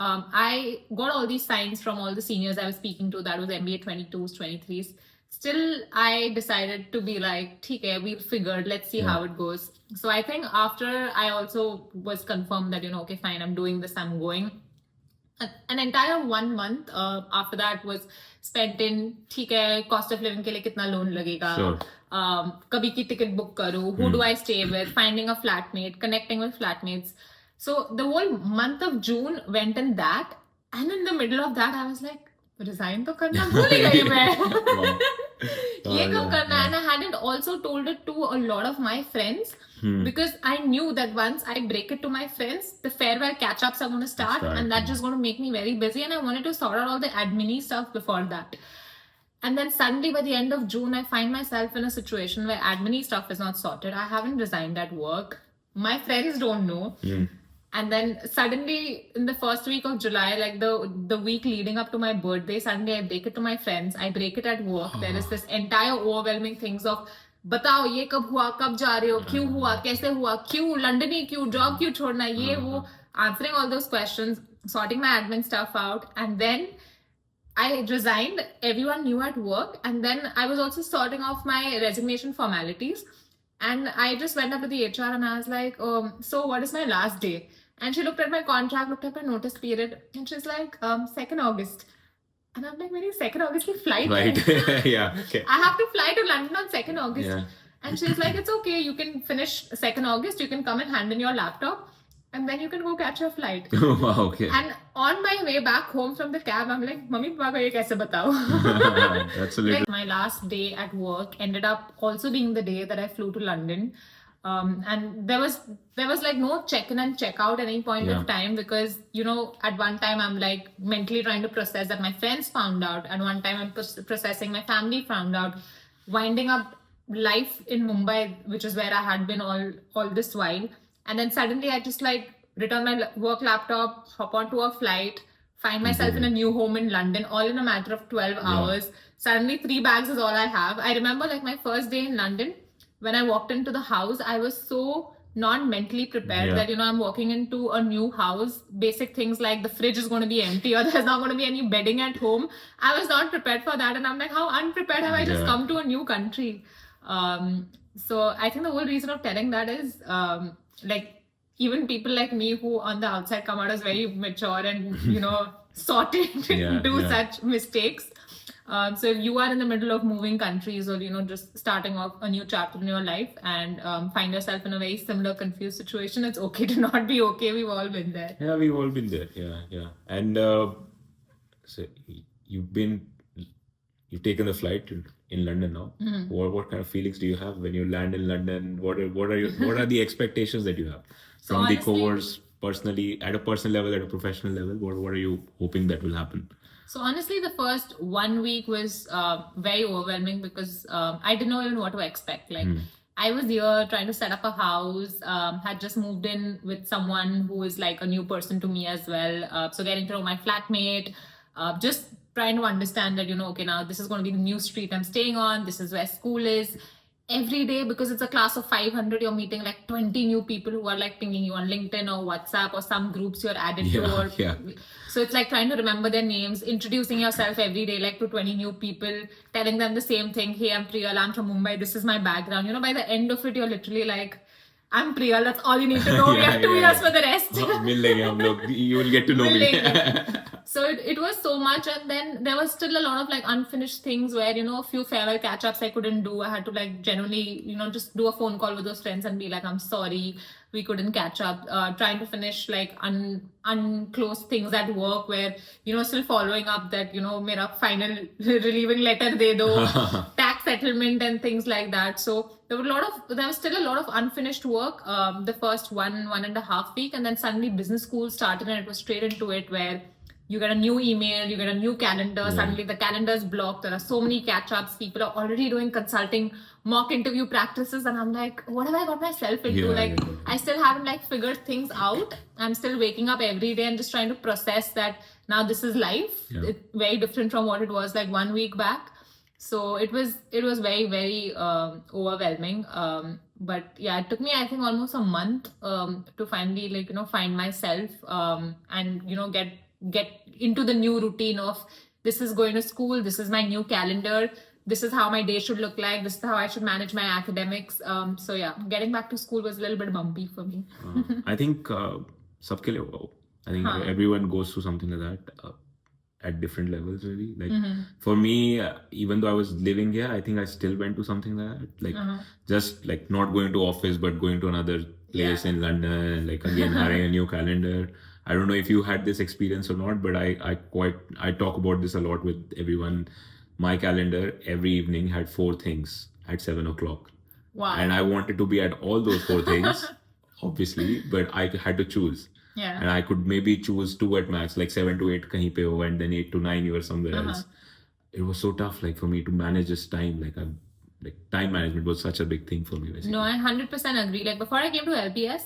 I got all these signs from all the seniors I was speaking to, that was MBA 22s, 23s. Still, I decided to be like, okay, we figured, let's see how it goes. So I think after I also was confirmed that, okay, fine, I'm doing this, I'm going. An entire 1 month after that was spent in, ठीक है, cost of living के लिए कितना loan लगेगा, कभी की ticket book करूँ, who do I stay with, finding a flatmate, connecting with flatmates. So the whole month of June went in that, and in the middle of that I was like, resign तो करना भूल ही गई मैं. ये कब करना है? And I hadn't also told it to a lot of my friends because I knew that once I break it to my friends, the farewell catch-ups are going to start and that's just going to make me very busy, and I wanted to sort out all the admin stuff before that. And then suddenly by the end of June, I find myself in a situation where admin stuff is not sorted. I haven't resigned at work. My friends don't know. And then suddenly in the first week of July, like the week leading up to my birthday, suddenly I break it to my friends. I break it at work. There is this entire overwhelming things of, बताओ ये कब हुआ, कब जा रहे हो, क्यों हुआ, कैसे हुआ, क्यों लंदन ही क्यों, जॉब क्यों छोड़ना, ये वो, answering all those questions, sorting my admin stuff out. And then I resigned. Everyone knew at work. And then I was also sorting off my resignation formalities. And I just went up to the HR and I was like, so what is my last day? And she looked at my contract, looked at my notice period, and she's like, 2nd August. And I'm like, very 2nd August ki flight.
Right. Yeah. Okay.
I have to fly to London on 2nd August.
Yeah.
And she's like, it's okay. You can finish 2nd August. You can come and hand in your laptop. And then you can go catch your flight.
Wow, okay.
And on my way back home from the cab, I'm like, Mummy, Papa, ye kaise batao?
That's a little...
Like, my last day at work ended up also being the day that I flew to London. And there was like no check-in and check-out at any point of time because, at one time I'm like mentally trying to process that my friends found out. And one time I'm processing my family found out. Winding up life in Mumbai, which is where I had been all this while. And then suddenly I just like return my work laptop, hop onto a flight, find myself in a new home in London, all in a matter of 12 hours. Suddenly 3 bags is all I have. I remember like my first day in London, when I walked into the house, I was so not mentally prepared that, I'm walking into a new house. Basic things like the fridge is going to be empty or there's not going to be any bedding at home. I was not prepared for that. And I'm like, how unprepared have I just come to a new country? So I think the whole reason of telling that is like even people like me who on the outside come out as very mature and, sorted do such mistakes. So if you are in the middle of moving countries or, just starting off a new chapter in your life and find yourself in a very similar confused situation, it's okay to not be okay. We've all been there.
Yeah, we've all been there. Yeah. And so you've taken the flight in London now. What kind of feelings do you have when you land in London? What are the expectations that you have from the course personally, at a personal level, at a professional level? What are you hoping that will happen?
So honestly, the first 1 week was very overwhelming because I didn't know even what to expect. Like I was here trying to set up a house, had just moved in with someone who is like a new person to me as well. So getting to know my flatmate, just trying to understand that, okay, now this is going to be the new street I'm staying on. This is where school is. Every day, because it's a class of 500, you're meeting like 20 new people who are like pinging you on LinkedIn or WhatsApp or some groups you're added to. Or, So it's like trying to remember their names, introducing yourself every day, like to 20 new people, telling them the same thing. Hey, I'm Priyal, I'm from Mumbai. This is my background. By the end of it, you're literally like, I'm Priyal. That's all you need to know. We have 2 years for the rest.
You will get to know me.
So it was so much, and then there was still a lot of like unfinished things where, a few farewell catch-ups I couldn't do. I had to like genuinely, just do a phone call with those friends and be like, I'm sorry, we couldn't catch up. Trying to finish like unclosed things at work where, still following up that, mera final relieving letter de do, tax settlement and things like that. So there was still a lot of unfinished work the first 1.5 week, and then suddenly business school started and it was straight into it where you get a new email, you get a new calendar, suddenly the calendar is blocked, there are so many catch-ups, people are already doing consulting, mock interview practices, and I'm like, what have I got myself into? I still haven't like figured things out. I'm still waking up every day and just trying to process that now this is life. It's very different from what it was like 1 week back. So it was very, very overwhelming. But yeah, it took me, I think, almost a month to finally like, find myself and, get into the new routine of this is going to school, this is my new calendar, this is how my day should look like, this is how I should manage my academics. So yeah, getting back to school was a little bit bumpy for me.
I think sabke liye, I think everyone goes through something like that at different levels, really. Like for me, even though I was living here, I think I still went to something like that. Like just like not going to office, but going to another place in London, like again having a new calendar. I don't know if you had this experience or not, but I talk about this a lot with everyone. My calendar every evening had 4 things at 7 o'clock.
Wow.
And I wanted to be at all those 4 things, obviously, but I had to choose.
Yeah.
And I could maybe choose 2 at max, like 7 to 8 kahin pe ho, and then 8 to 9 you were somewhere else. It was so tough, like for me to manage this time. Like time management was such a big thing for me, basically.
No, I 100% agree. Like before I came to LBS,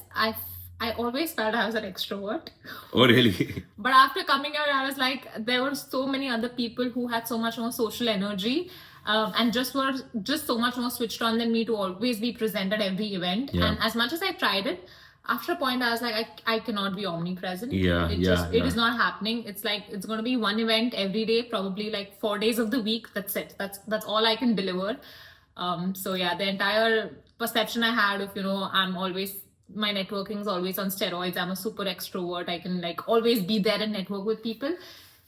I always felt I was an extrovert.
Oh, really?
But after coming out, I was like, there were so many other people who had so much more social energy and just were so much more switched on than me to always be present at every event.
Yeah.
And as much as I tried it, after a point, I was like, I cannot be omnipresent.
It
is not happening. It's like, it's going to be one event every day, probably like 4 days of the week. That's it. That's all I can deliver. So yeah, the entire perception I had of, my networking is always on steroids. I'm a super extrovert. I can like always be there and network with people.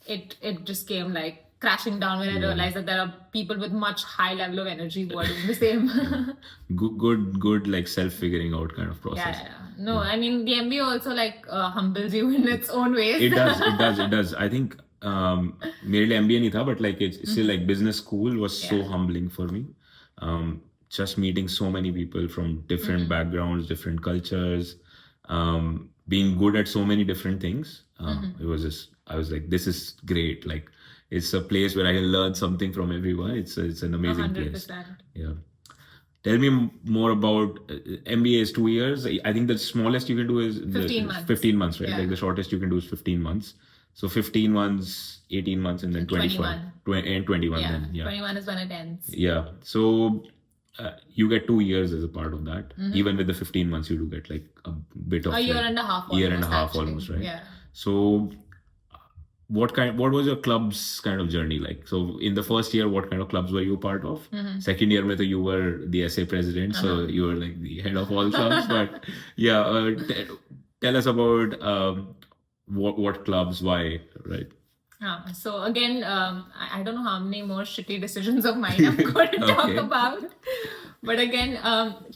It just came like crashing down when I realized that there are people with much high level of energy who are doing the same.
good like self-figuring out kind of process.
No, I mean the MBA also like humbles you in its own ways.
It does. I think mere MBA nahi tha, but like it's still like business school was so humbling for me. Just meeting so many people from different backgrounds, different cultures, being good at so many different things. It was just, I was like, this is great. Like, it's a place where I can learn something from everyone. It's an amazing
100%.
place. Yeah. Tell me more about MBA is 2 years. I think the smallest you can do is
15 months.
15 months, right?
Yeah.
Like the shortest you can do is 15 months. So 15 months, 18 months, and then 25. 21
Yeah,
then. Yeah.
21 is when it ends.
Yeah. So you get 2 years as a part of that. Even with the 15 months, you do get like a bit of
a year and a half.
Almost, right?
Yeah.
So what was your club's kind of journey like? So in the first year, what kind of clubs were you part of? Second year, you were the SA president, so you were like the head of all clubs. But yeah, tell us about what clubs, why, right?
So again, I don't know how many more shitty decisions of mine I'm going to talk about. But again,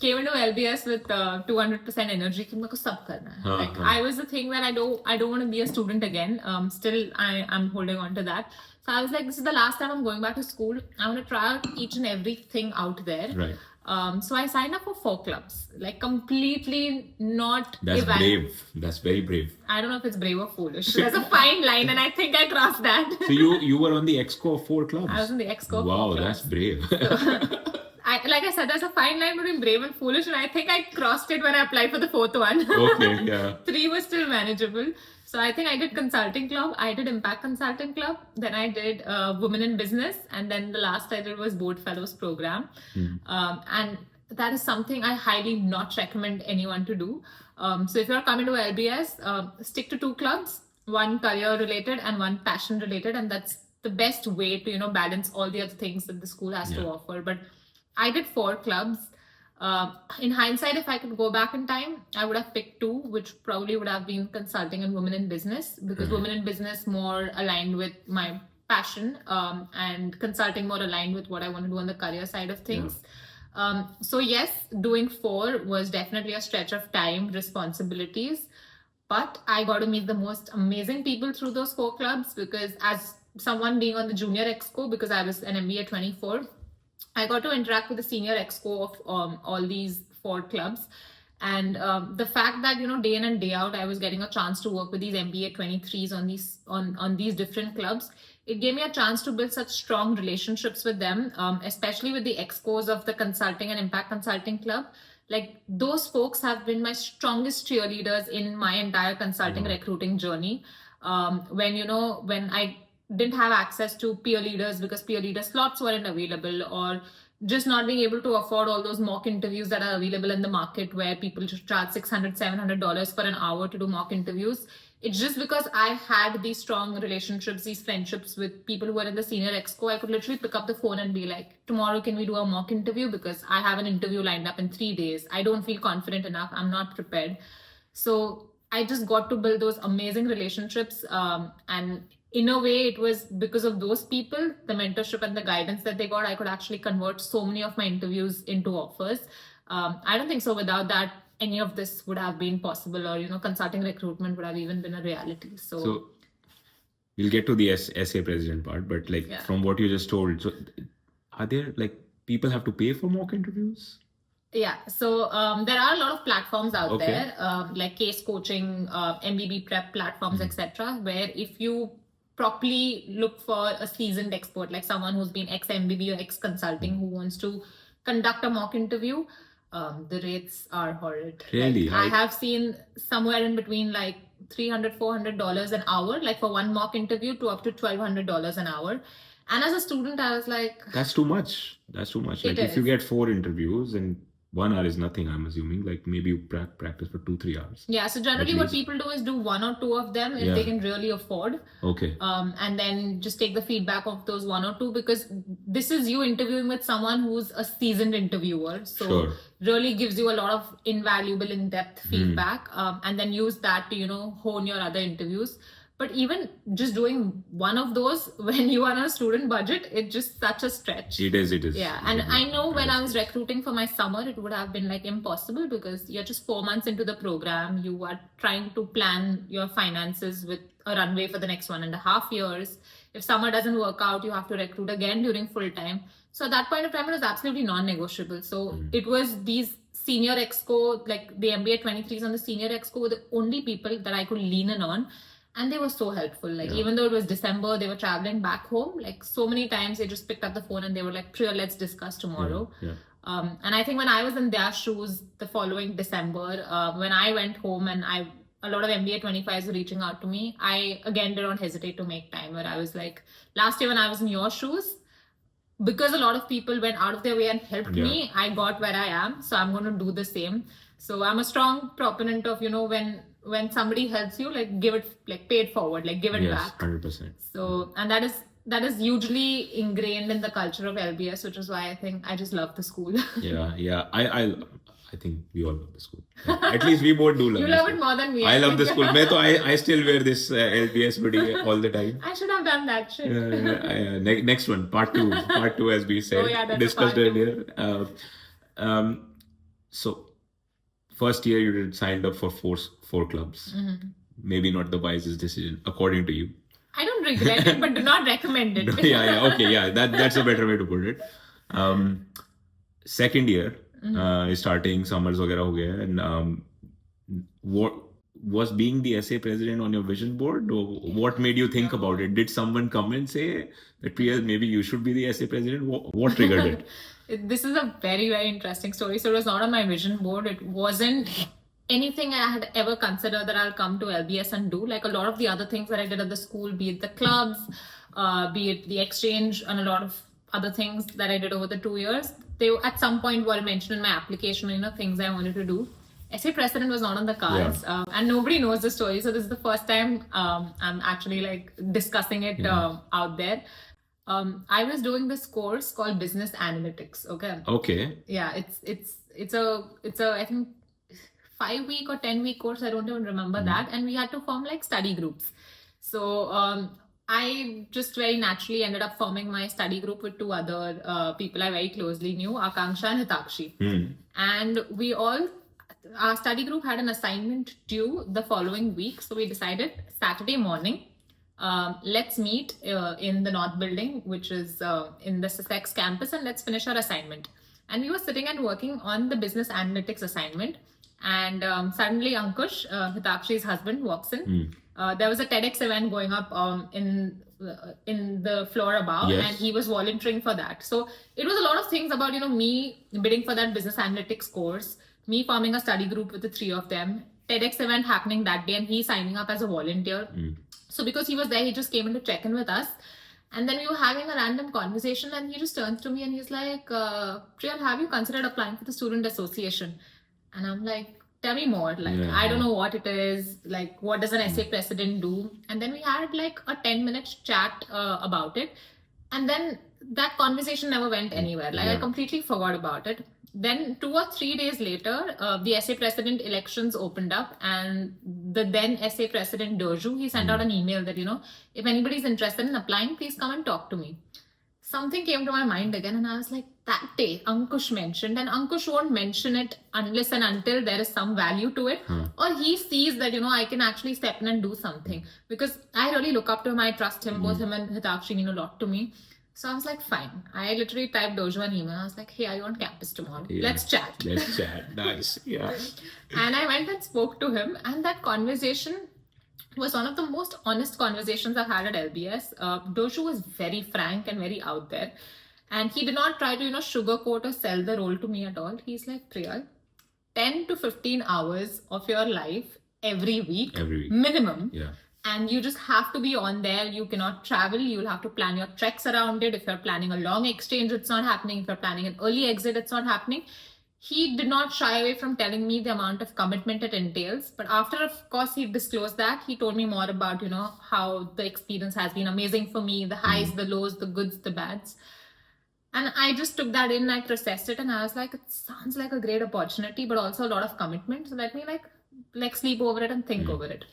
came into LBS with 200% energy. कि मेरे को सब करना है. Like I was the thing that I don't want to be a student again. Still, I'm holding on to that. So I was like, this is the last time I'm going back to school. I want to try out each and everything out there.
Right.
So I signed up for 4 clubs, like completely not.
That's brave. That's very brave.
I don't know if it's brave or foolish. There's a fine line, and I think I crossed that.
So you were on the exco of 4 clubs.
I was on the exco.
Wow, that's brave.
Like I said, there's a fine line between brave and foolish, and I think I crossed it when I applied for the 4th one.
Okay, yeah.
3 was still manageable. So I think I did consulting club, I did impact consulting club, then I did women in business, and then the last I did was board fellows program. And that is something I highly not recommend anyone to do. So if you're coming to LBS, stick to 2 clubs, one career related and one passion related, and that's the best way to balance all the other things that the school has to offer. But I did 4 clubs. In hindsight, if I could go back in time, I would have picked 2, which probably would have been consulting and women in business, because women in business more aligned with my passion, and consulting more aligned with what I want to do on the career side of things. So yes, doing 4 was definitely a stretch of time, responsibilities, but I got to meet the most amazing people through those 4 clubs, because as someone being on the junior exco, because I was an MBA 24, I got to interact with the senior exco of all these 4 clubs. And the fact that, day in and day out, I was getting a chance to work with these MBA 23s on these different clubs, it gave me a chance to build such strong relationships with them, especially with the excos of the consulting and impact consulting club. Like, those folks have been my strongest cheerleaders in my entire consulting recruiting journey. When I didn't have access to peer leaders because peer leader slots weren't available, or just not being able to afford all those mock interviews that are available in the market where people just charge $600, $700 for an hour to do mock interviews. It's just because I had these strong relationships, these friendships with people who were in the senior exco. I could literally pick up the phone and be like, tomorrow, can we do a mock interview? Because I have an interview lined up in 3 days. I don't feel confident enough. I'm not prepared. So I just got to build those amazing relationships. And in a way, it was because of those people, the mentorship and the guidance that they got, I could actually convert so many of my interviews into offers. I don't think so without that, any of this would have been possible, or, consulting recruitment would have even been a reality. So
we'll get to the SA president part, but from what you just told, so are there people have to pay for mock interviews?
Yeah, so there are a lot of platforms out there, like case coaching, MBB prep platforms, etc., where if you properly look for a seasoned expert, like someone who's been ex-MBB or ex-consulting who wants to conduct a mock interview, the rates are horrid.
Really?
I have seen somewhere in between $300, $400 an hour, for one mock interview, to up to $1,200 an hour. And as a student, I was like,
that's too much. If you get 4 interviews and 1 hour is nothing, I'm assuming. Maybe you practice for 2-3 hours.
Yeah, so generally what people do is do 1 or 2 of them if they can really afford.
Okay.
And then just take the feedback of those 1 or 2, because this is you interviewing with someone who's a seasoned interviewer. So really gives you a lot of invaluable, in-depth feedback, and then use that to, hone your other interviews. But even just doing 1 of those when you are on a student budget, it's just such a stretch.
It is.
Yeah. And I know when I was recruiting for my summer, it would have been impossible, because you're just 4 months into the program. You are trying to plan your finances with a runway for the next 1.5 years. If summer doesn't work out, you have to recruit again during full time. So at that point of time, it was absolutely non-negotiable. So it was these senior exco, the MBA 23s on the senior exco, were the only people that I could lean in on. And they were so helpful. Even though it was December, they were traveling back home. So many times they just picked up the phone and they were like, Priya, let's discuss tomorrow. And I think when I was in their shoes the following December, when I went home and a lot of MBA 25s were reaching out to me, I again did not hesitate to make time, where I was like, last year when I was in your shoes, because a lot of people went out of their way and helped me, I got where I am. So I'm going to do the same. So I'm a strong proponent of, when somebody helps you, give it, pay it forward, give it back.
100%.
So, and that is hugely ingrained in the culture of LBS, which is why I think I just love the school.
Yeah. I think we all love the school. At least we both do love
You love it more than me.
I love the school. I still wear this LBS hoodie all the time.
I should have done that shit.
Next one, part 2. Part 2, as we said, discussed earlier. So, first year you signed up for 4 clubs. Maybe not the wisest decision, according to you.
I don't regret it, but do not recommend it.
Okay, that's a better way to put it. Second year is starting, summers वगैरह हो गया, and what was being the SA president on your vision board? Or what made you think about it? Did someone come and say that Priya, maybe you should be the SA president? What triggered it?
This is a very, very interesting story. So it was not on my vision board. It wasn't anything I had ever considered that I'll come to LBS and do. Like a lot of the other things that I did at the school, be it the clubs, be it the exchange, and a lot of other things that I did over the 2 years, they at some point were mentioned in my application, things I wanted to do. SA president was not on the cards, and nobody knows the story. So this is the first time I'm actually like discussing it out there. I was doing this course called Business Analytics.
Okay.
Yeah, it's a I think 5-week or 10-week course. I don't even remember that. And we had to form like study groups. So I just very naturally ended up forming my study group with 2 other people I very closely knew, Akanksha and Hitakshi. And our study group had an assignment due the following week. So we decided Saturday morning, let's meet in the North Building, which is in the Sussex campus, and let's finish our assignment. And we were sitting and working on the business analytics assignment. And suddenly Ankush, Hitakshi's husband, walks in. There was a TEDx event going up in the floor above, and he was volunteering for that. So it was a lot of things about, me bidding for that business analytics course, me forming a study group with the 3 of them, TEDx event happening that day, and he signing up as a volunteer. So because he was there, he just came in to check in with us. And then we were having a random conversation, and he just turns to me and he's like, Priyal, have you considered applying for the student association? And I'm like, tell me more. Like, I don't know what it is. Like, what does an SA president do? And then we had like a 10-minute chat about it. And then that conversation never went anywhere. Like, I completely forgot about it. Then 2 or 3 days later, the SA president elections opened up, and the then SA president Doju, he sent out an email that, if anybody's interested in applying, please come and talk to me. Something came to my mind again, and I was like, that day Ankush mentioned, and Ankush won't mention it unless and until there is some value to it, or he sees that, I can actually step in and do something, because I really look up to him. I trust him. Both him and Hitakshi mean a lot to me. So I was like, fine. I literally typed Dojo an email. I was like, hey, are you on campus tomorrow? Let's chat.
Let's chat. Nice. Yeah.
And I went and spoke to him. And that conversation was one of the most honest conversations I've had at LBS. Dojo was very frank and very out there. And he did not try to, sugarcoat or sell the role to me at all. He's like, Priyal, 10 to 15 hours of your life every week. Minimum.
Yeah.
And you just have to be on there. You cannot travel. You'll have to plan your treks around it. If you're planning a long exchange, it's not happening. If you're planning an early exit, it's not happening. He did not shy away from telling me the amount of commitment it entails. But after, of course, he disclosed that, he told me more about, how the experience has been amazing for me, the highs, the lows, the goods, the bads. And I just took that in, I processed it, and I was like, it sounds like a great opportunity, but also a lot of commitment. So let me like sleep over it and think over it.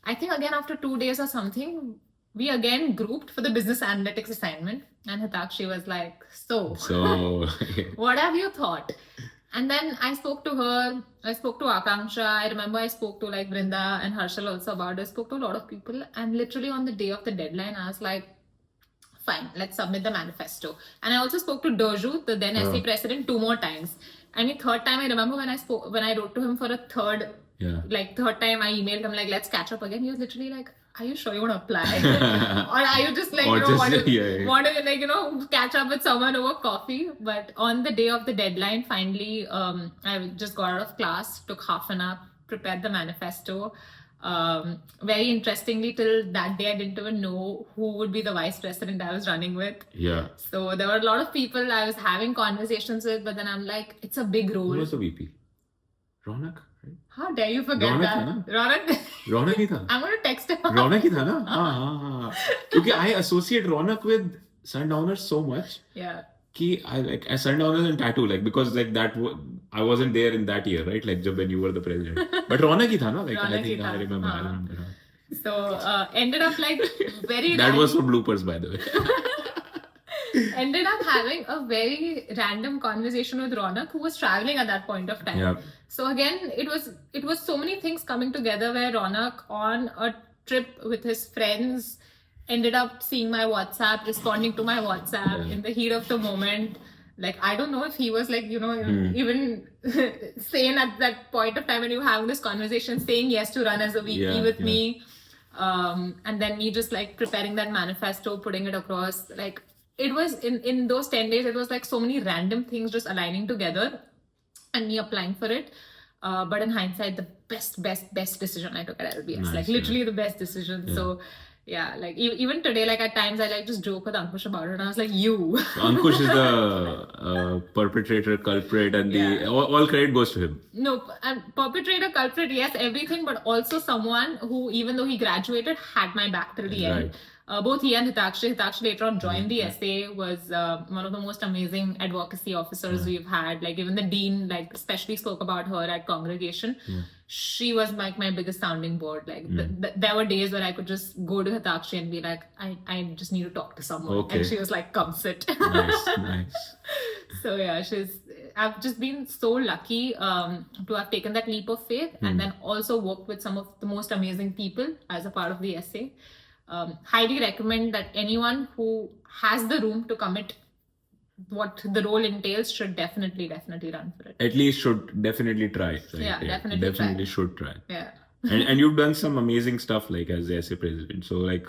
I think again after 2 days or something, we again grouped for the business analytics assignment, and Hitakshi was like, so what have you thought? And then I spoke to her, I spoke to Akanksha, I remember I spoke to like Brinda and Harshal also about it. I spoke to a lot of people, and literally on the day of the deadline, I was like, fine, let's submit the manifesto. And I also spoke to Doju, the then SA president, 2 more times. And the 3rd time, I remember when I wrote to him for a third time, I emailed him like, let's catch up again. He was literally like, are you sure you want to apply? Or are you just like, want to catch up with someone over coffee? But on the day of the deadline, finally, I just got out of class, took half an hour, prepared the manifesto. Very interestingly, till that day, I didn't even know who would be the vice president I was running with.
Yeah.
So there were a lot of people I was having conversations with, but then I'm like, it's a big role.
Who was the VP? Ronak?
How dare you forget
Ronak
that?
Ronak ही था.
I'm going to text him.
Ronak ही था ना? हाँ. Because I associate Ronak with Sundowners so much.
Yeah.
Ki I like Sundowners and Tattoo, like, because like that I wasn't there in that year, right? Like when you were the president. But Ronak ही था ना? Like I think I remember.
So ended up like very.
That was for bloopers, by the way.
Ended up having a very random conversation with Ronak, who was traveling at that point of time.
Yeah.
So again, it was so many things coming together where Ronak on a trip with his friends ended up seeing my WhatsApp, responding to my WhatsApp in the heat of the moment. Like, I don't know if he was like, even sane at that point of time when you were having this conversation, saying yes to run as a VP with me. And then me just like preparing that manifesto, putting it across. Like, it was in those 10 days, it was like so many random things just aligning together and me applying for it. But in hindsight, the best decision I took at LBS.
Nice,
Like literally the best decision.
Yeah.
So yeah, like even today, like at times I like just joke with Ankush about it, and I was like, you.
Ankush is the perpetrator, culprit, and
Yeah.
all credit goes to him.
No, and perpetrator, culprit, yes, everything, but also someone who, even though he graduated, had my back till the end.
Right.
Both he and Hitakshi later on joined the SA, was one of the most amazing advocacy officers we've had. Like even the dean, like especially spoke about her at congregation. She was like my biggest sounding board. Like there were days where I could just go to Hitakshi and be like, I just need to talk to someone.
Okay.
And she was like, come sit.
Nice.
So yeah, I've just been so lucky to have taken that leap of faith and then also worked with some of the most amazing people as a part of the SA. Highly recommend that anyone who has the room to commit what the role entails should definitely run for it.
At least should definitely try. Right?
Yeah, definitely try.
Should try.
Yeah.
and you've done some amazing stuff like as the SA president. So like,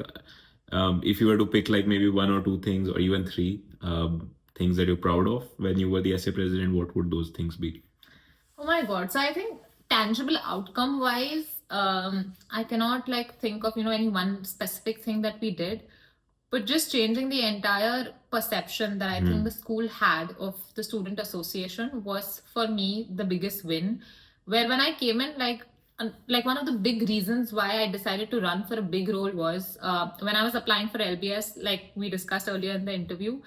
if you were to pick like maybe one or two things or even three things that you're proud of when you were the SA president, what would those things be?
Oh my God. So I think tangible outcome wise, I cannot like think of, any one specific thing that we did, but just changing the entire perception that I think the school had of the student association was for me the biggest win. Where when I came in, like one of the big reasons why I decided to run for a big role was when I was applying for LBS, like we discussed earlier in the interview,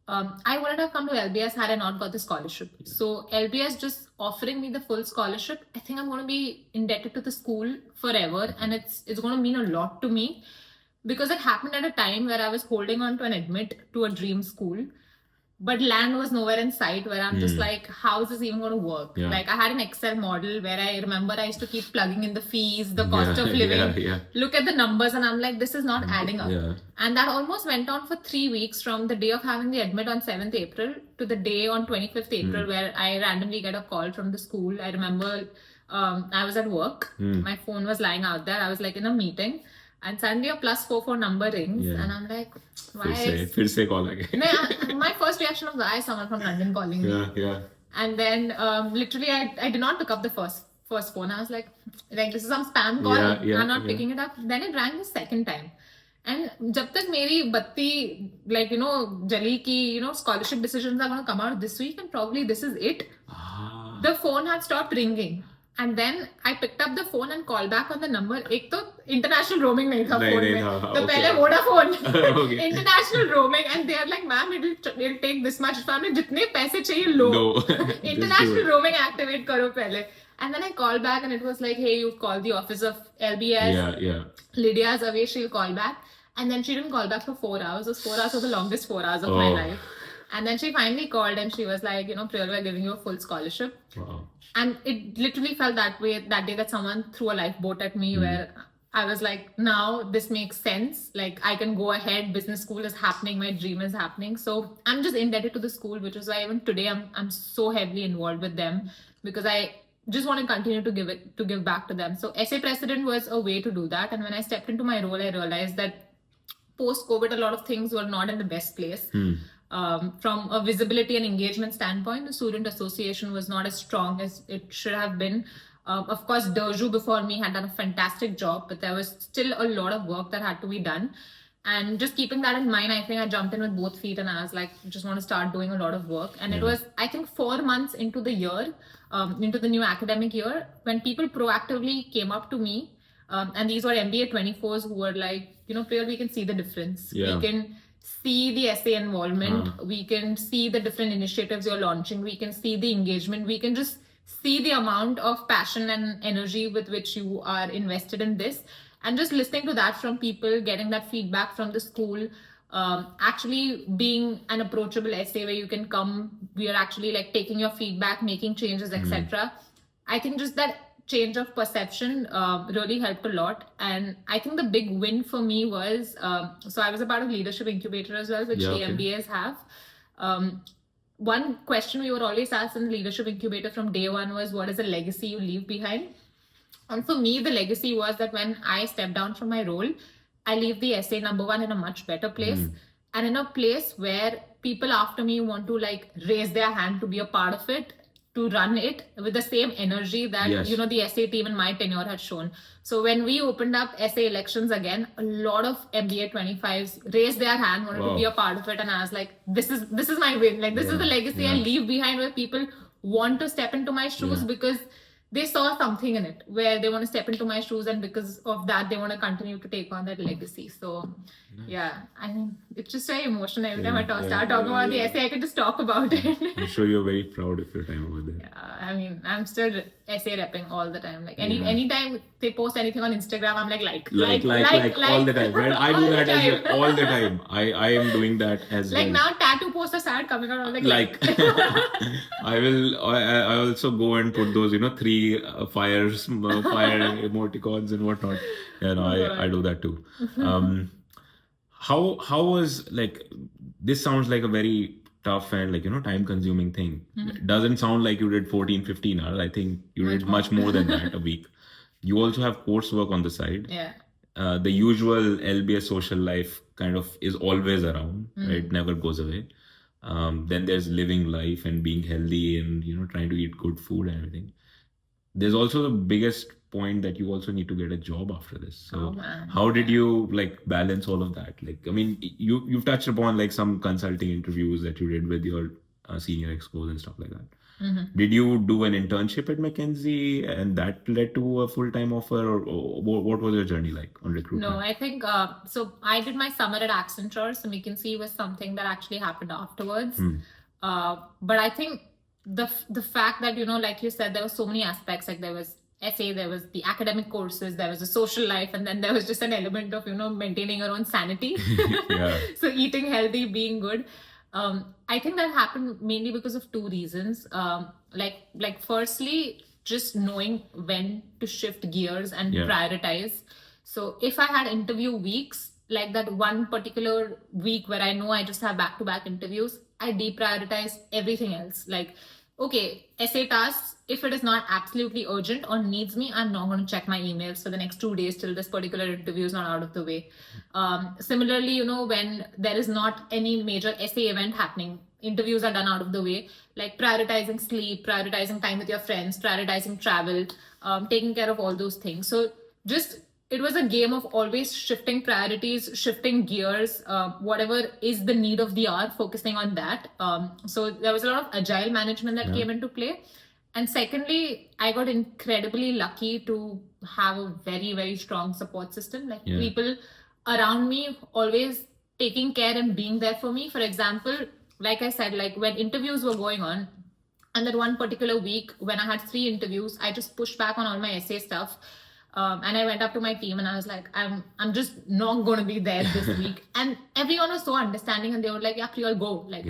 I wouldn't have come to LBS had I not got the scholarship. So LBS just offering me the full scholarship, I think I'm going to be indebted to the school forever, and it's going to mean a lot to me because it happened at a time where I was holding on to an admit to a dream school, but land was nowhere in sight, where I'm just like, how is this even going to work?
Yeah.
Like I had an Excel model where I remember I used to keep plugging in the fees, the cost of living, look at the numbers, and I'm like, this is not adding up.
Yeah.
And that almost went on for 3 weeks, from the day of having the admit on 7th April to the day on 25th April where I randomly get a call from the school. I remember I was at work. My phone was lying out there. I was like in a meeting. And suddenly a +44 number rings, and I'm like, why?
Fir se call again.
No, my first reaction was, why is someone from London calling me?
Yeah.
And then literally I did not pick up the first phone. I was like this is some spam call. I'm not picking it up. Then it rang the second time. And jab tak meri batti, like, jali ki, scholarship decisions are going to come out this week and probably this is it. The phone had stopped ringing. And then I picked up the phone and called back on the number. एक तो international roaming नहीं था phone में. तो पहले Vodafone international roaming, and they are like, ma'am, it'll take this much. family जितने पैसे चाहिए लो. International roaming activate करो पहले. And then I called back and it was like, hey, you've called the office of LBS.
Yeah.
Lydia's away, she'll call back. And then she didn't call back for 4 hours. Those 4 hours were the longest 4 hours of my life. And then she finally called and she was like, Priyal, we're giving you a full scholarship.
Wow.
And it literally felt that way that day, that someone threw a lifeboat at me where I was like, now this makes sense. Like I can go ahead. Business school is happening. My dream is happening. So I'm just indebted to the school, which is why even today I'm so heavily involved with them, because I just want to continue to give back to them. So SA president was a way to do that. And when I stepped into my role, I realized that post-COVID, a lot of things were not in the best place. From a visibility and engagement standpoint, the student association was not as strong as it should have been. Of course, Derju before me had done a fantastic job, but there was still a lot of work that had to be done. And just keeping that in mind, I think I jumped in with both feet and I was like, just want to start doing a lot of work. And it was, I think, 4 months into the year, into the new academic year, when people proactively came up to me. And these were MBA 24s who were like, Priyal, we can see the difference.
Yeah.
We can see the SA involvement. We can see the different initiatives you're launching. We can see the engagement. We can just see the amount of passion and energy with which you are invested in this. And just listening to that from people, getting that feedback from the school, actually being an approachable SA where you can come, we are actually like taking your feedback, making changes, etc. I think just that change of perception really helped a lot. And I think the big win for me was, so I was a part of Leadership Incubator as well, which the MBAs have. One question we were always asked in the Leadership Incubator from day one was, what is the legacy you leave behind? And for me, the legacy was that when I step down from my role, I leave the SA number one in a much better place, and in a place where people after me want to like raise their hand to be a part of it. to run it with the same energy that
Yes.
the SA team in my tenure had shown. So when we opened up SA elections again, a lot of MBA 25s raised their hand, wanted to be a part of it, and I was like, this is my win. Like, this is the legacy I leave behind, where people want to step into my shoes because they saw something in it, where they want to step into my shoes, and because of that they want to continue to take on that legacy. So yeah, I mean, it's just very emotional. Every time I start talking about the essay, I can just talk about it.
I'm sure you're very proud of your time over there.
I mean, I'm still essay repping all the time. Like anytime they post anything on Instagram, I'm like
all the time, right? I do that as well, all the time. I am doing that as well.
Like now, tattoo posters start coming out. I'm
like I also go and put those 3 fire emoticons and whatnot. I do that too. How was, like, this sounds like a very tough and time consuming thing. It doesn't sound like you did 14-15 hours. I think you did much more than that a week. You also have coursework on the side. The usual LBS social life kind of is always around, right? It never goes away. Then there's living life and being healthy and trying to eat good food and everything. There's also the biggest point that you also need to get a job after this. So how did you balance all of that? Like, I mean, you've touched upon some consulting interviews that you did with your senior expos and stuff like that. Did you do an internship at McKinsey and that led to a full-time offer, or what was your journey like on recruitment?
No, I think so I did my summer at Accenture, so McKinsey was something that actually happened afterwards. But I think the fact that like you said, there were so many aspects. Like, there was essay, there was the academic courses, there was the social life, and then there was just an element of maintaining your own sanity. So eating healthy, being good. I think that happened mainly because of 2 reasons. Like firstly, just knowing when to shift gears and prioritize. So if I had interview weeks, like that one particular week where I know I just have back-to-back interviews, I deprioritize everything else. Like, okay, essay tasks, if it is not absolutely urgent or needs me, I'm not going to check my emails for the next 2 days till this particular interview is not out of the way. Similarly, when there is not any major essay event happening, interviews are done out of the way, like prioritizing sleep, prioritizing time with your friends, prioritizing travel, taking care of all those things. So just, it was a game of always shifting priorities, shifting gears, whatever is the need of the hour, focusing on that. So there was a lot of agile management that came into play. And secondly, I got incredibly lucky to have a very, very strong support system. Like, people around me always taking care and being there for me. For example, like I said, like when interviews were going on, and that one particular week when I had 3 interviews, I just pushed back on all my essay stuff. And I went up to my team and I was like, I'm just not going to be there this week. And everyone was so understanding, and they were like, yeah, Priyal, go. Like,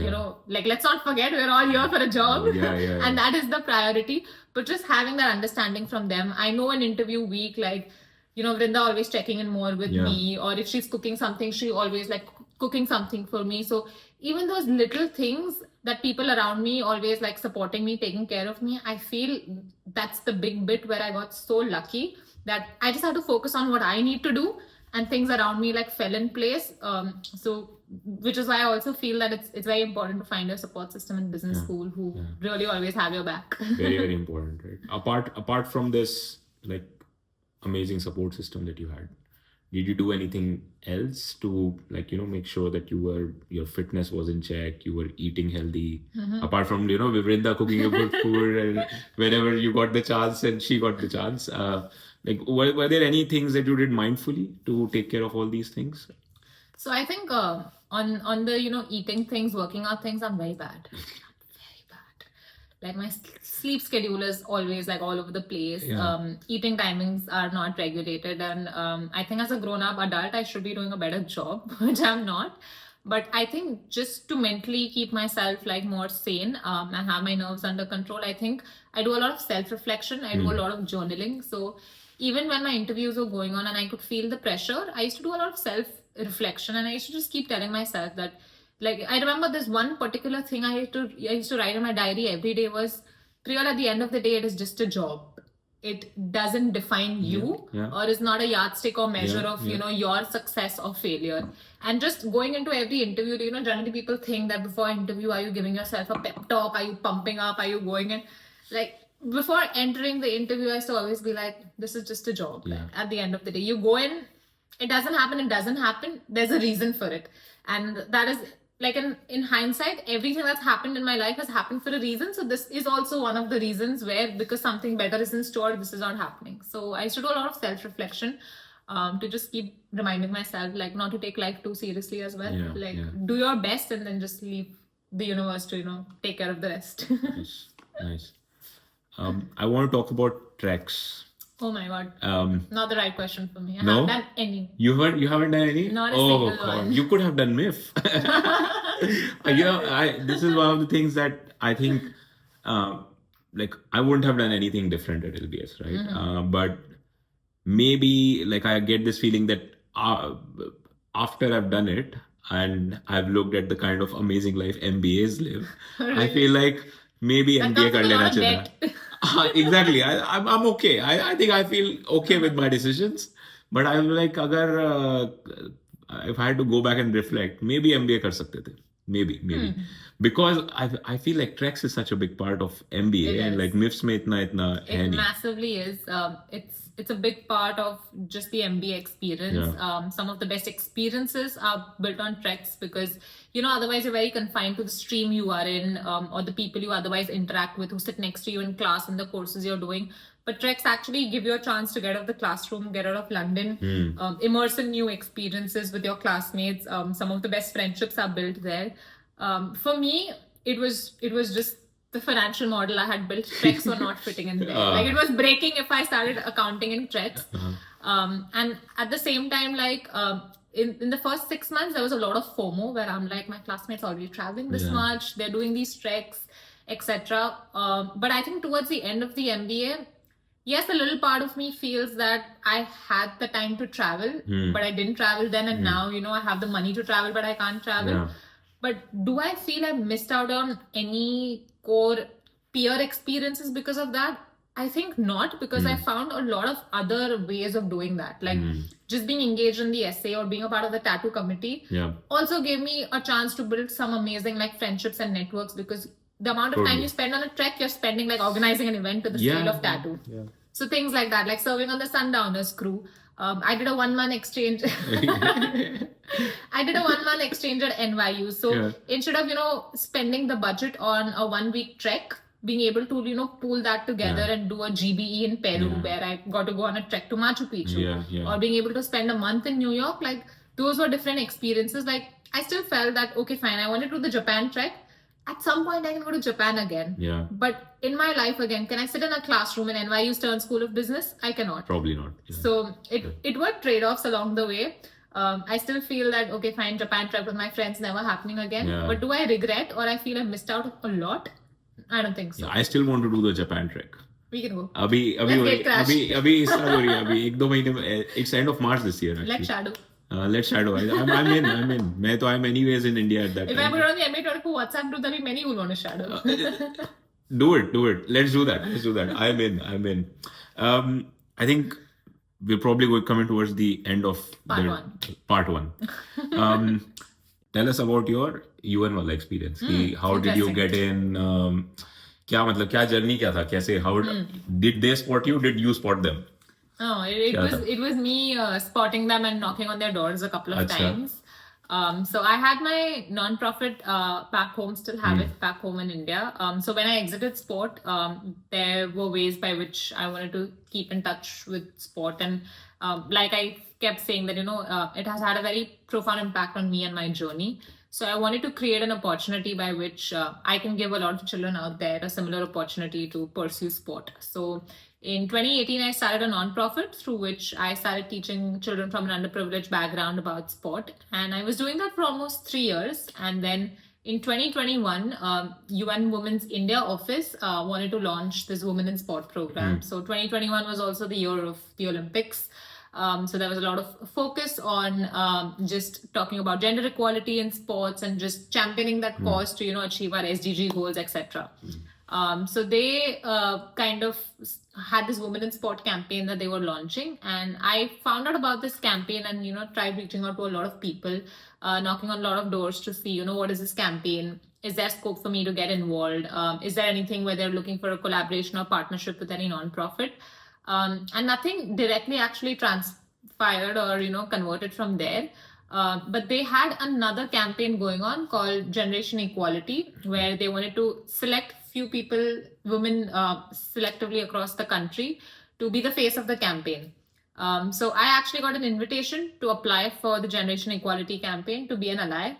like, let's not forget, we're all here for a job. And that is the priority. But just having that understanding from them. I know an interview week, like, Vrinda always checking in more with me, or if she's cooking something, she always like cooking something for me. So even those little things that people around me always like supporting me, taking care of me, I feel that's the big bit where I got so lucky that I just had to focus on what I need to do, and things around me like fell in place. So which is why I also feel that it's very important to find a support system in business school who really always have your back.
Very, very important, right? Apart from this like amazing support system that you had, did you do anything else to make sure that your fitness was in check, you were eating healthy, apart from Vrinda cooking you good food and whenever you got the chance and she got the chance, were there any things that you did mindfully to take care of all these things?
So I think on the eating things, working out things, I'm very bad. Like, my sleep schedule is always like all over the place. Eating timings are not regulated, and I think as a grown-up adult I should be doing a better job, which I'm not. But I think just to mentally keep myself like more sane and have my nerves under control, I think I do a lot of self-reflection. I do a lot of journaling. So even when my interviews were going on and I could feel the pressure, I used to do a lot of self-reflection, and I used to just keep telling myself that, like, I remember this one particular thing I used to write in my diary every day was, Priyal, at the end of the day, it is just a job. It doesn't define you or is not a yardstick or measure of, your success or failure. And just going into every interview, generally people think that before interview, are you giving yourself a pep talk? Are you pumping up? Are you going in? like before entering the interview, I used to always be like, this is just a job.
Yeah.
Like, at the end of the day, you go in, it doesn't happen. There's a reason for it. And that is like in hindsight, everything that's happened in my life has happened for a reason. So this is also one of the reasons where, because something better is in store, this is not happening. So I used to do a lot of self-reflection, to just keep reminding myself, like, not to take life too seriously as well.
Yeah,
Like,
yeah.
do your best and then just leave the universe to, take care of the rest.
Nice. Nice. I want to talk about treks.
Oh my God. Not the right question for me. I
No?
haven't done any.
You haven't done any?
Not a
oh
single
God.
one.
You could have done MIF. This is one of the things that I think, like, I wouldn't have done anything different at LBS, right?
Mm-hmm.
But maybe, like, I get this feeling that after I've done it and I've looked at the kind of amazing life MBAs live, I feel like maybe
That
MBA
comes with a
kar
lot
lena
of
chahiye.
debt.
Exactly. I'm okay. I think I feel okay with my decisions. But I'm like, if I had to go back and reflect, maybe MBA kar sakte the. Maybe. Because I feel like Trex is such a big part of MBA,
It
and
is.
like MIFS mein itna hai
It
nahi.
massively is. It's a big part of just the MBA experience.
Yeah.
Some of the best experiences are built on treks because otherwise you're very confined to the stream you are in, or the people you otherwise interact with who sit next to you in class and the courses you're doing. But treks actually give you a chance to get out of the classroom, get out of London, immerse in new experiences with your classmates. Some of the best friendships are built there. For me, it was just the financial model I had built. Treks were not fitting in there. Like, it was breaking if I started accounting in treks. And at the same time, like, in the first 6 months, there was a lot of FOMO where I'm like, my classmates are already traveling this
Yeah.
much, they're doing these treks, etc. But I think towards the end of the MBA, yes, a little part of me feels that I had the time to travel, but I didn't travel then, and now, I have the money to travel, but I can't travel.
Yeah.
But do I feel I missed out on any core peer experiences because of that? I think not, because I found a lot of other ways of doing that. Like, just being engaged in the essay or being a part of the tattoo committee
Yeah.
also gave me a chance to build some amazing, like, friendships and networks, because the amount of time
Totally.
you spend on a trek, you're spending like organizing an event to the scale of tattoo.
Yeah.
So things like that, like serving on the Sundowners crew. I did a 1 month exchange. I did a 1 month exchange at NYU. So
Yeah.
instead of, spending the budget on a 1 week trek, being able to, pool that together and do a GBE in Peru, where I got to go on a trek to Machu Picchu,
Yeah.
or being able to spend a month in New York, like, those were different experiences. Like, I still felt that, okay, fine, I wanted to do the Japan trek. At some point, I can go to Japan again.
Yeah.
But in my life again, can I sit in a classroom in NYU Stern School of Business? I cannot.
Probably not. Yeah.
So it were trade-offs along the way. I still feel that, okay, fine, Japan trip with my friends never happening again.
Yeah.
But do I regret, or I feel I missed out a lot? I don't think so.
Yeah, I still want to do the Japan trek.
We can go.
अभी
Let's get crashed.
start हो रही है अभी 1-2 महीने में. It's end of March this year actually.
Let's shadow.
Let's shadow. I'm in. I'm anyways in India at that
If I
time.
put on the MA talk for WhatsApp group, there'll be many who will want to shadow.
Do it. Let's do that. I'm in. I think we're probably coming towards the end of part one. Tell us about your UN wala experience. How did you get in? क्या journey क्या था? कैसे? How did they spot you? Did you spot them?
Oh, it was me spotting them and knocking on their doors a couple of times. So I had my non-profit back home, still have it back home in India. So when I exited sport, there were ways by which I wanted to keep in touch with sport. And like I kept saying that, it has had a very profound impact on me and my journey. So I wanted to create an opportunity by which I can give a lot of children out there a similar opportunity to pursue sport. So in 2018, I started a non-profit through which I started teaching children from an underprivileged background about sport. And I was doing that for almost 3 years. And then in 2021, UN Women's India office wanted to launch this Women in Sport program. So 2021 was also the year of the Olympics. So there was a lot of focus on just talking about gender equality in sports and just championing that cause to, achieve our SDG goals, etc. So they kind of had this Women in Sport campaign that they were launching, and I found out about this campaign and tried reaching out to a lot of people, knocking on a lot of doors to see what is this campaign. Is there scope for me to get involved? Is there anything where they're looking for a collaboration or partnership with any nonprofit? And nothing directly actually transpired or converted from there. But they had another campaign going on called Generation Equality, where they wanted to select few people, women selectively across the country, to be the face of the campaign. So I actually got an invitation to apply for the Generation Equality campaign to be an ally.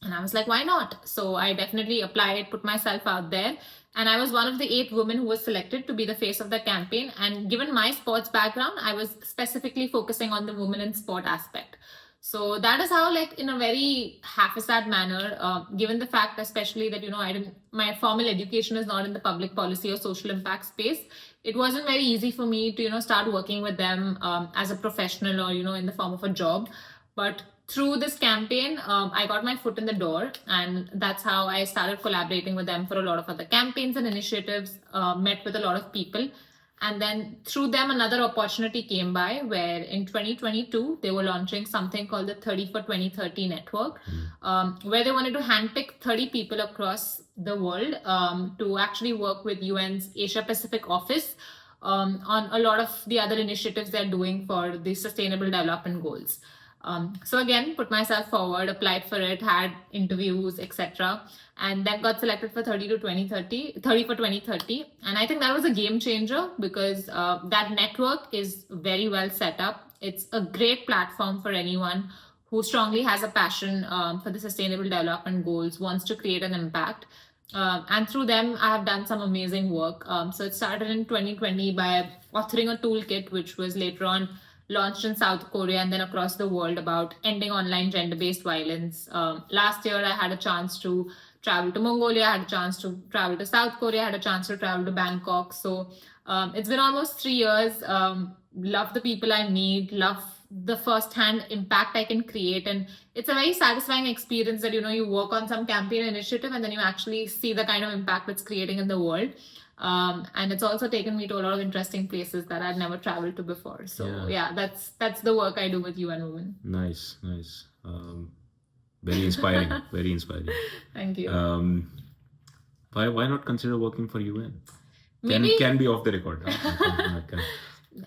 And I was like, why not? So I definitely applied, put myself out there. And I was one of the 8 women who was selected to be the face of the campaign. And given my sports background, I was specifically focusing on the women in sport aspect. So that is how, like, in a very haphazard manner, given the fact especially that my formal education is not in the public policy or social impact space, it wasn't very easy for me to start working with them as a professional or in the form of a job. But through this campaign, I got my foot in the door, and that's how I started collaborating with them for a lot of other campaigns and initiatives, met with a lot of people. And then through them, another opportunity came by where in 2022, they were launching something called the 30 for 2030 network, where they wanted to handpick 30 people across the world to actually work with UN's Asia Pacific office on a lot of the other initiatives they're doing for the Sustainable Development Goals. So again, put myself forward, applied for it, had interviews, etc. And then got selected for 30 for 2030. And I think that was a game changer because that network is very well set up. It's a great platform for anyone who strongly has a passion for the Sustainable Development Goals, wants to create an impact. And through them, I have done some amazing work. So it started in 2020 by authoring a toolkit, which was later on launched in South Korea and then across the world about ending online gender-based violence. Last year, I had a chance to travel to Mongolia, I had a chance to travel to South Korea, I had a chance to travel to Bangkok. So it's been almost 3 years. Love the people I meet, love the first-hand impact I can create. And it's a very satisfying experience that, you work on some campaign initiative and then you actually see the kind of impact it's creating in the world. And it's also taken me to a lot of interesting places that I'd never traveled to before. So yeah, that's the work I do with UN Women.
Nice. Very inspiring. Very inspiring.
Thank you.
Why not consider working for UN?
Maybe
Can be off the record. Okay.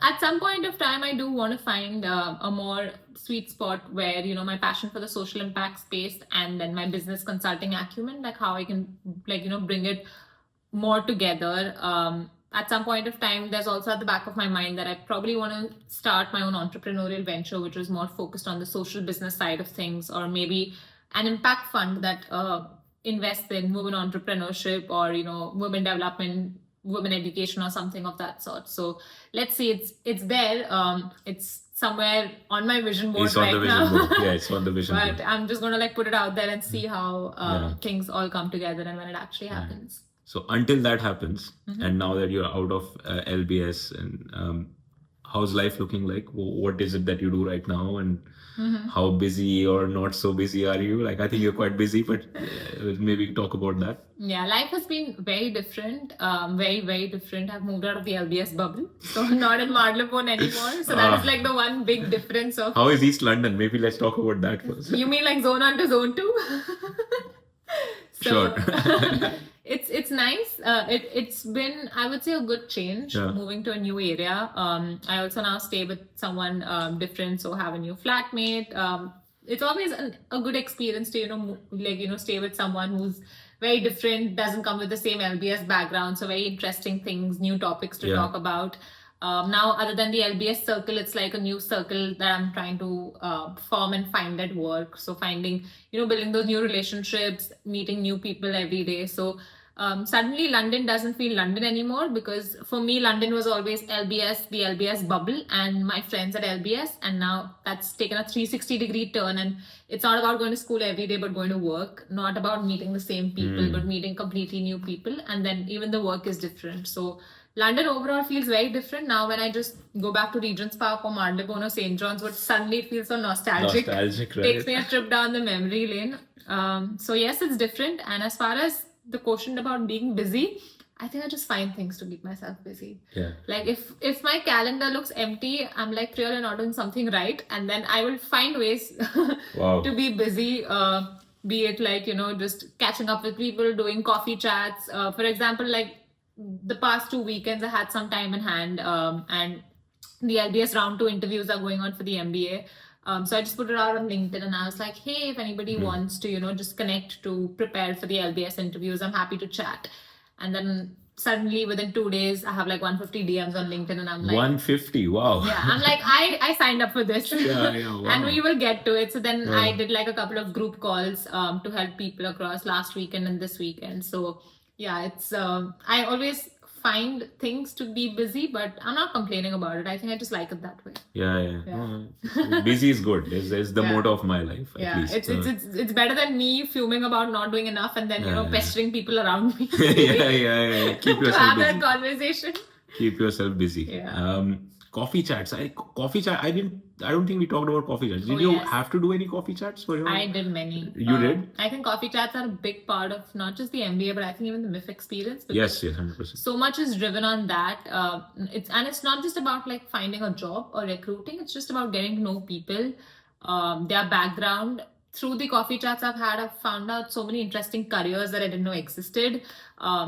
At some point of time, I do want to find a more sweet spot where my passion for the social impact space and then my business consulting acumen, like how I can bring it more together. At some point of time, there's also at the back of my mind that I probably want to start my own entrepreneurial venture, which is more focused on the social business side of things, or maybe an impact fund that invests in women entrepreneurship or women development, women education, or something of that sort. So let's see, it's there. It's somewhere on my vision board right now.
Yeah, it's on the vision board.
But I'm just gonna put it out there and see how things all come together and when it actually happens.
So until that happens, and now that you're out of LBS, and how's life looking like? What is it that you do right now, and how busy or not so busy are you? I think you're quite busy, but maybe talk about that.
Yeah, life has been very different, very, very different. I've moved out of the LBS bubble, so I'm not in Marylebone anymore. So that is the one big difference of...
How is East London? Maybe let's talk about that first.
You mean like zone 1 to zone 2?
Sure.
It's nice. It's been, I would say, a good change moving to a new area. I also now stay with someone different, so have a new flatmate. It's always a good experience to stay with someone who's very different, doesn't come with the same LBS background. So very interesting things, new topics to talk about. Now, other than the LBS circle, it's like a new circle that I'm trying to form and find at work. So finding, building those new relationships, meeting new people every day. So suddenly London doesn't feel London anymore, because for me, London was always LBS, the LBS bubble and my friends at LBS. And now that's taken a 360-degree turn, and it's not about going to school every day, but going to work, not about meeting the same people, but meeting completely new people. And then even the work is different. So London overall feels very different. Now when I just go back to Regent's Park or Marylebone or St. John's Wood, suddenly it feels so nostalgic.
Right?
Takes me a trip down the memory lane. So yes, it's different. And as far as the question about being busy, I think I just find things to keep myself busy.
Yeah.
Like if my calendar looks empty, I'm like, Priya, you're not doing something right, and then I will find ways
Wow.
to be busy. Be it like just catching up with people, doing coffee chats. For example, like the past 2 weekends, I had some time in hand, and the LBS round 2 interviews are going on for the MBA. So I just put it out on LinkedIn and I was like, hey, if anybody wants to, just connect to prepare for the LBS interviews, I'm happy to chat. And then suddenly within 2 days, I have like 150 DMs on LinkedIn and I'm like,
150, wow.
yeah, I'm like, I signed up for this.
Wow.
And we will get to it. So then I did like a couple of group calls to help people across last weekend and this weekend. So yeah, it's, I always find things to be busy, but I'm not complaining about it. I think I just like it that way.
Yeah. Busy is good. Is the motto of my life. At least.
It's better than me fuming about not doing enough and then pestering people around me.
yeah. Keep yourself
to have
busy.
that conversation.
Keep yourself busy.
Yeah.
Coffee chats. I don't think we talked about coffee chats. Did you have to do any coffee chats for your?
I did many.
You did?
I think coffee chats are a big part of not just the MBA, but I think even the MIF experience.
Yes, 100%.
So much is driven on that. It's not just about like finding a job or recruiting. It's just about getting to know people, their background. Through the coffee chats I've had, I've found out so many interesting careers that I didn't know existed.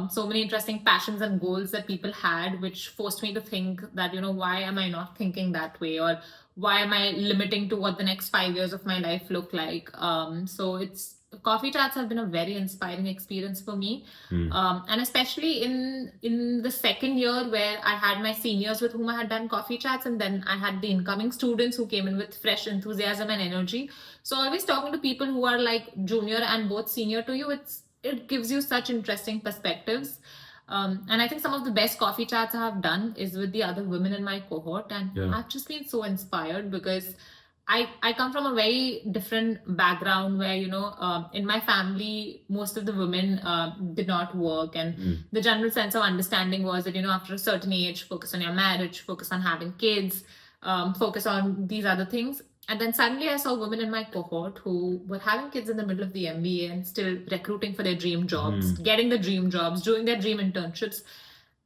So many interesting passions and goals that people had, which forced me to think that, why am I not thinking that way? Or why am I limiting to what the next 5 years of my life look like? So coffee chats have been a very inspiring experience for me. And especially in the second year where I had my seniors with whom I had done coffee chats, and then I had the incoming students who came in with fresh enthusiasm and energy. So always talking to people who are like junior and both senior to you, it gives you such interesting perspectives. And I think some of the best coffee chats I have done is with the other women in my cohort. And I've just been so inspired because I come from a very different background where, in my family, most of the women did not work. And the general sense of understanding was that, after a certain age, focus on your marriage, focus on having kids, focus on these other things. And then suddenly I saw women in my cohort who were having kids in the middle of the MBA and still recruiting for their dream jobs, getting the dream jobs, doing their dream internships.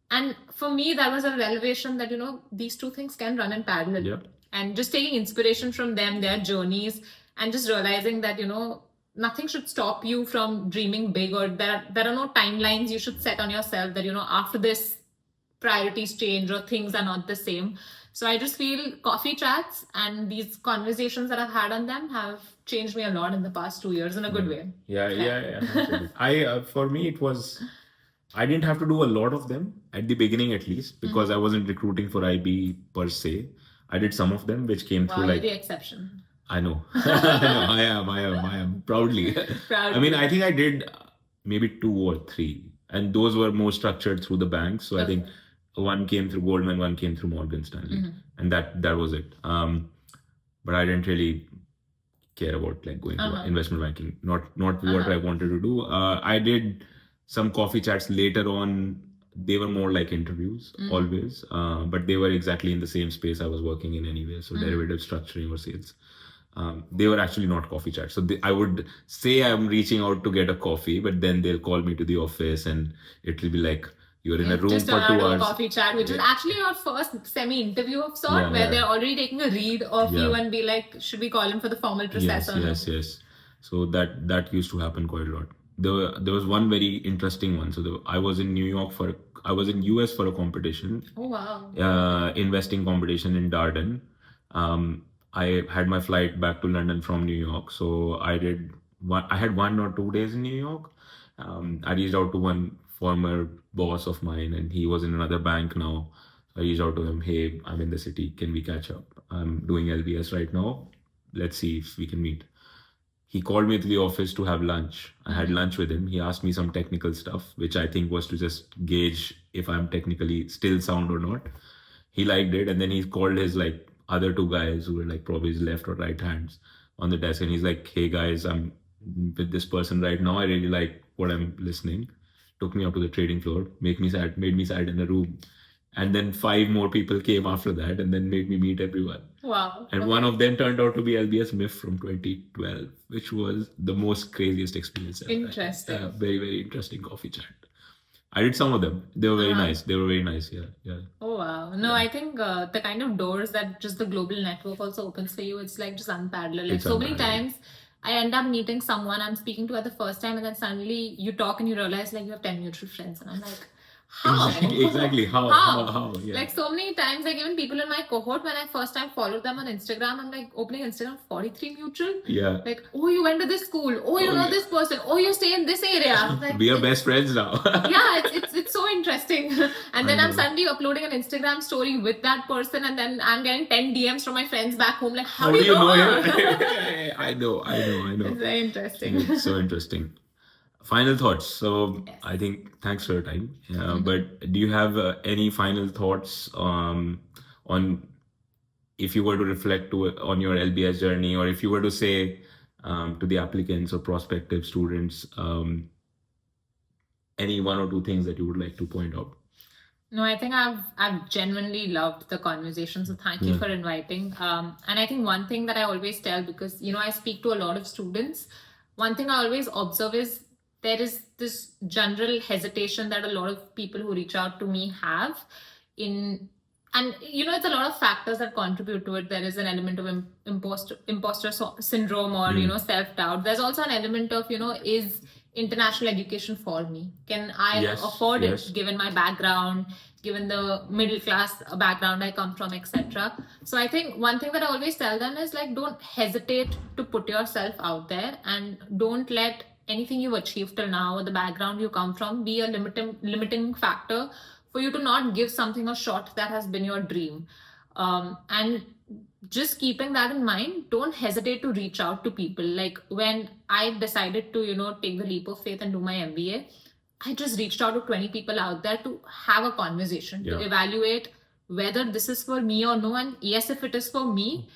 And for me, that was a revelation that, these two things can run in parallel.
Yep.
And just taking inspiration from them, their journeys, and just realizing that, nothing should stop you from dreaming big, or there are no timelines you should set on yourself that, after this priorities change or things are not the same. So I just feel coffee chats and these conversations that I've had on them have changed me a lot in the past 2 years in a good way.
Yeah. For me, it was, I didn't have to do a lot of them at the beginning, at least, because I wasn't recruiting for IB per se. I did some of them, which came through like...
You're the exception.
I know. I am. Proudly. I mean, I think I did maybe 2 or 3. And those were more structured through the bank. So I think one came through Goldman, one came through Morgan Stanley. And that was it. But I didn't really care about like going to investment banking. Not what I wanted to do. I did some coffee chats later on. They were more like interviews always, but they were exactly in the same space I was working in anyway. So derivative structuring or sales. They were actually not coffee chats. So I would say I'm reaching out to get a coffee, but then they'll call me to the office and it will be like, you're in a room for 2 hours.
Coffee chat, which is actually your first semi-interview of sort, where they're already taking a read of you and be like, should we call him for the formal process?
Yes. So that used to happen quite a lot. There was one very interesting one. So I was in US for a competition.
Oh wow!
Investing competition in Darden. I had my flight back to London from New York. So I had 1 or 2 days in New York. I reached out to one former boss of mine, and he was in another bank now. So I reached out to him, hey, I'm in the city. Can we catch up? I'm doing LBS right now. Let's see if we can meet. He called me to the office to have lunch. I had lunch with him. He asked me some technical stuff, which I think was to just gauge if I'm technically still sound or not. He liked it. And then he called his like other 2 guys who were like probably his left or right hands on the desk. And he's like, hey guys, I'm with this person right now. I really like what I'm listening. Took me up to the trading floor, made me sat in a room. And then 5 more people came after that and then made me meet everyone.
Wow.
And one of them turned out to be LBS MIF from 2012, which was the most craziest experience ever.
Interesting.
Very, very interesting coffee chat. I did some of them. They were very
Uh-huh.
nice. They were very nice. Yeah, yeah.
Oh wow. No, I think the kind of doors that just the global network also opens for you, it's like just unparalleled. Like
It's
so many
unparalleled.
times I end up meeting someone I'm speaking to at the first time, and then suddenly you talk and you realize like you have 10 mutual friends. And I'm like, how?
Exactly. How?
How?
Yeah.
Like so many times, like even people in my cohort, when I first time followed them on Instagram, I'm like opening Instagram 43 mutual.
Yeah.
Like, oh, you went to this school. Oh, you
Oh,
know
yeah.
this person. Oh, you stay in this area. I'm like,
We are best friends now.
yeah, it's so interesting. And then
I
I'm
know.
suddenly uploading an Instagram story with that person, and then I'm getting 10 DMs from my friends back home. Like, how do you know her?
I know.
It's very interesting.
It's so interesting. Final thoughts. So
Yes.
I think thanks for your time. But do you have any final thoughts on if you were to reflect on your LBS journey, or if you were to say to the applicants or prospective students, any one or two things that you would like to point out?
No, I think I've genuinely loved the conversation. So thank you
Yeah.
for inviting. And I think one thing that I always tell, because I speak to a lot of students, one thing I always observe is there is this general hesitation that a lot of people who reach out to me have in, and it's a lot of factors that contribute to it. There is an element of imposter syndrome, or self-doubt. There's also an element of is international education for me? Can I
Yes,
afford
yes.
it given my background, given the middle class background I come from, etc.? So I think one thing that I always tell them is like, don't hesitate to put yourself out there, and don't let anything you've achieved till now or the background you come from be a limiting factor for you to not give something a shot that has been your dream. And just keeping that in mind, don't hesitate to reach out to people. Like when I decided to take the leap of faith and do my MBA, I just reached out to 20 people out there to have a conversation, to
Yeah.
evaluate whether this is for me or no. And yes, if it is for me,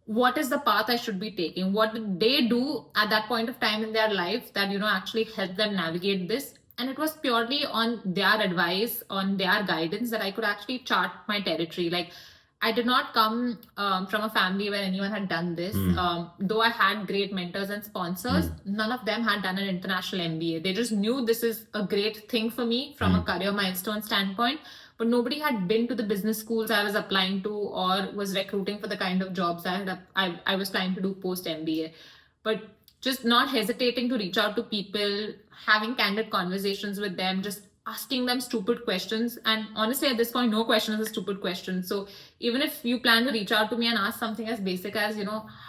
what is the path I should be taking? What did they do at that point of time in their life that actually helped them navigate this? And it was purely on their advice, on their guidance, that I could actually chart my territory. Like I did not come from a family where anyone had done this. Though I had great mentors and sponsors, none of them had done an international MBA. They just knew this is a great thing for me from a career milestone standpoint, but nobody had been to the business schools I was applying to or was recruiting for the kind of jobs I was trying to do post MBA. But just not hesitating to reach out to people, having candid conversations with them, just asking them stupid questions. And honestly, at this point, no question is a stupid question. So even if you plan to reach out to me and ask something as basic as,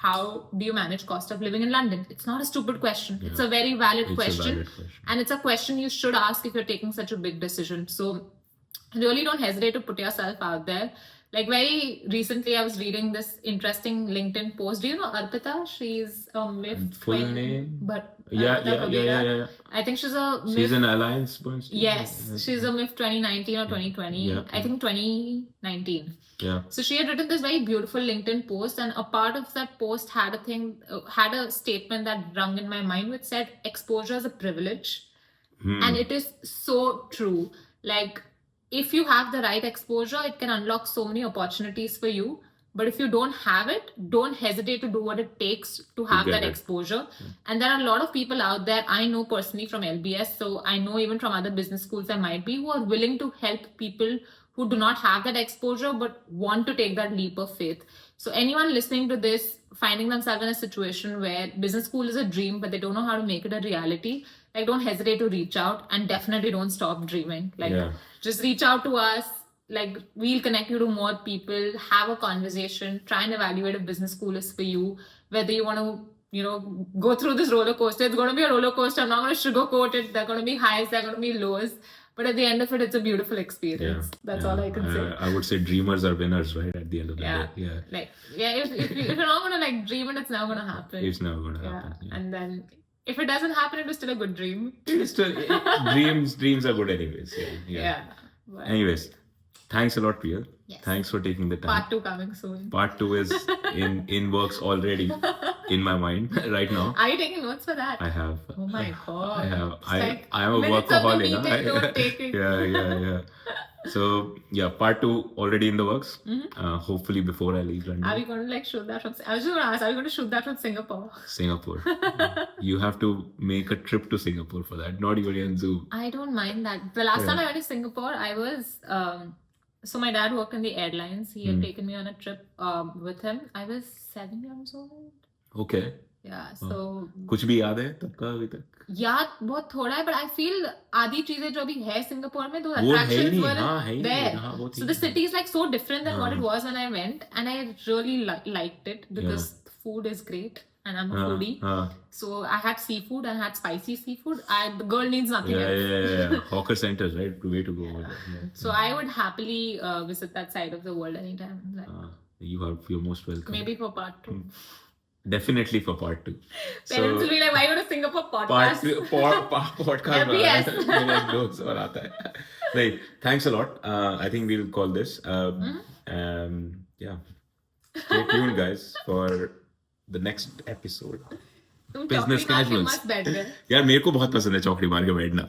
how do you manage cost of living in London? It's not a stupid question. It's a very valid
It's a
question.
valid question.
And it's a question you should ask if you're taking such a big decision. So really don't hesitate to put yourself out there. Like very recently, I was reading this interesting LinkedIn post. Do you know Arpita? She's a MIF.
Full name?
But
Yeah.
Arpita I think she's a MIF.
She's an Alliance Bernstein.
Yes, she's a MIF 2019 or 2020.
Yeah.
I think 2019.
Yeah.
So she had written this very beautiful LinkedIn post, and a part of that post had a statement that rung in my mind, which said, "Exposure is a privilege," and it is so true. Like, if you have the right exposure, it can unlock so many opportunities for you. But if you don't have it, don't hesitate to do what it takes to have
get
that
it.
exposure. And there are a lot of people out there, I know personally from LBS, so I know even from other business schools there might be, who are willing to help people who do not have that exposure but want to take that leap of faith. So anyone listening to this, finding themselves in a situation where business school is a dream but they don't know how to make it a reality, like don't hesitate to reach out, and definitely don't stop dreaming. Like just reach out to us. Like we'll connect you to more people, have a conversation, try and evaluate if business school is for you, whether you want to go through this roller coaster. It's going to be a roller coaster. I'm not going to sugarcoat it. There are going to be highs, there are going to be lows, but at the end of it, it's a beautiful experience. That's all I can say.
I would say dreamers are winners, right? At the end of the day. Yeah.
Like, if you're not going to like dream it, it's never going to happen.
It's never going to happen. Yeah.
And then if it doesn't happen, it was still a good dream.
It's still, dreams are good anyways. Yeah.
But
Anyways, thanks a lot, Priya.
Yes.
Thanks for taking the time.
Part 2 coming soon.
Part 2 is in works already in my mind right now.
Are you taking notes for that?
I have.
Oh my god.
I have.
It's like
I am a
minutes of the
workaholic.
meeting, note taking.
Yeah. So yeah, part 2 already in the works. Hopefully before I leave
Are
London.
we going to like shoot that from? I was just going to ask. Are we going to shoot that from Singapore?
Singapore. You have to make a trip to Singapore for that. Not even in Zoom.
I don't mind that. The last time I went to Singapore, I was so my dad worked in the airlines. He had taken me on a trip with him. I was 7 years old.
Okay.
Yeah, so
कुछ भी याद है तब का अभी तक?
याद बहुत थोड़ा है, but I feel आधी चीजें जो अभी है सिंगापुर में, those
वो है ही
attractions
नहीं,
were
हाँ, है ही नहीं,
there.
हाँ, वो थी
So the
नहीं।
city is like so different than what it was when I went, and I really liked it because the food is great, and I'm a foodie. So I had seafood and I had spicy seafood. The girl needs nothing else.
Yeah. Hawker centers, right? Way to go. Yeah.
So I would happily visit that side of the world anytime. Like,
You're most welcome.
maybe for part 2.
Definitely for part 2.
Parents will be like, why go to Singapore podcast?
Podcast
LBS.
मेरे एक दोस्त और आता है. Right. Thanks a lot. I think we'll call this. Yeah. Stay tuned, guys, for the next episode.
तुम
Business
चौकड़ी मार के
casuals.
मस्त बैठ गए.
यार मेरे को बहुत पसंद है चौकड़ी मार के बैठना.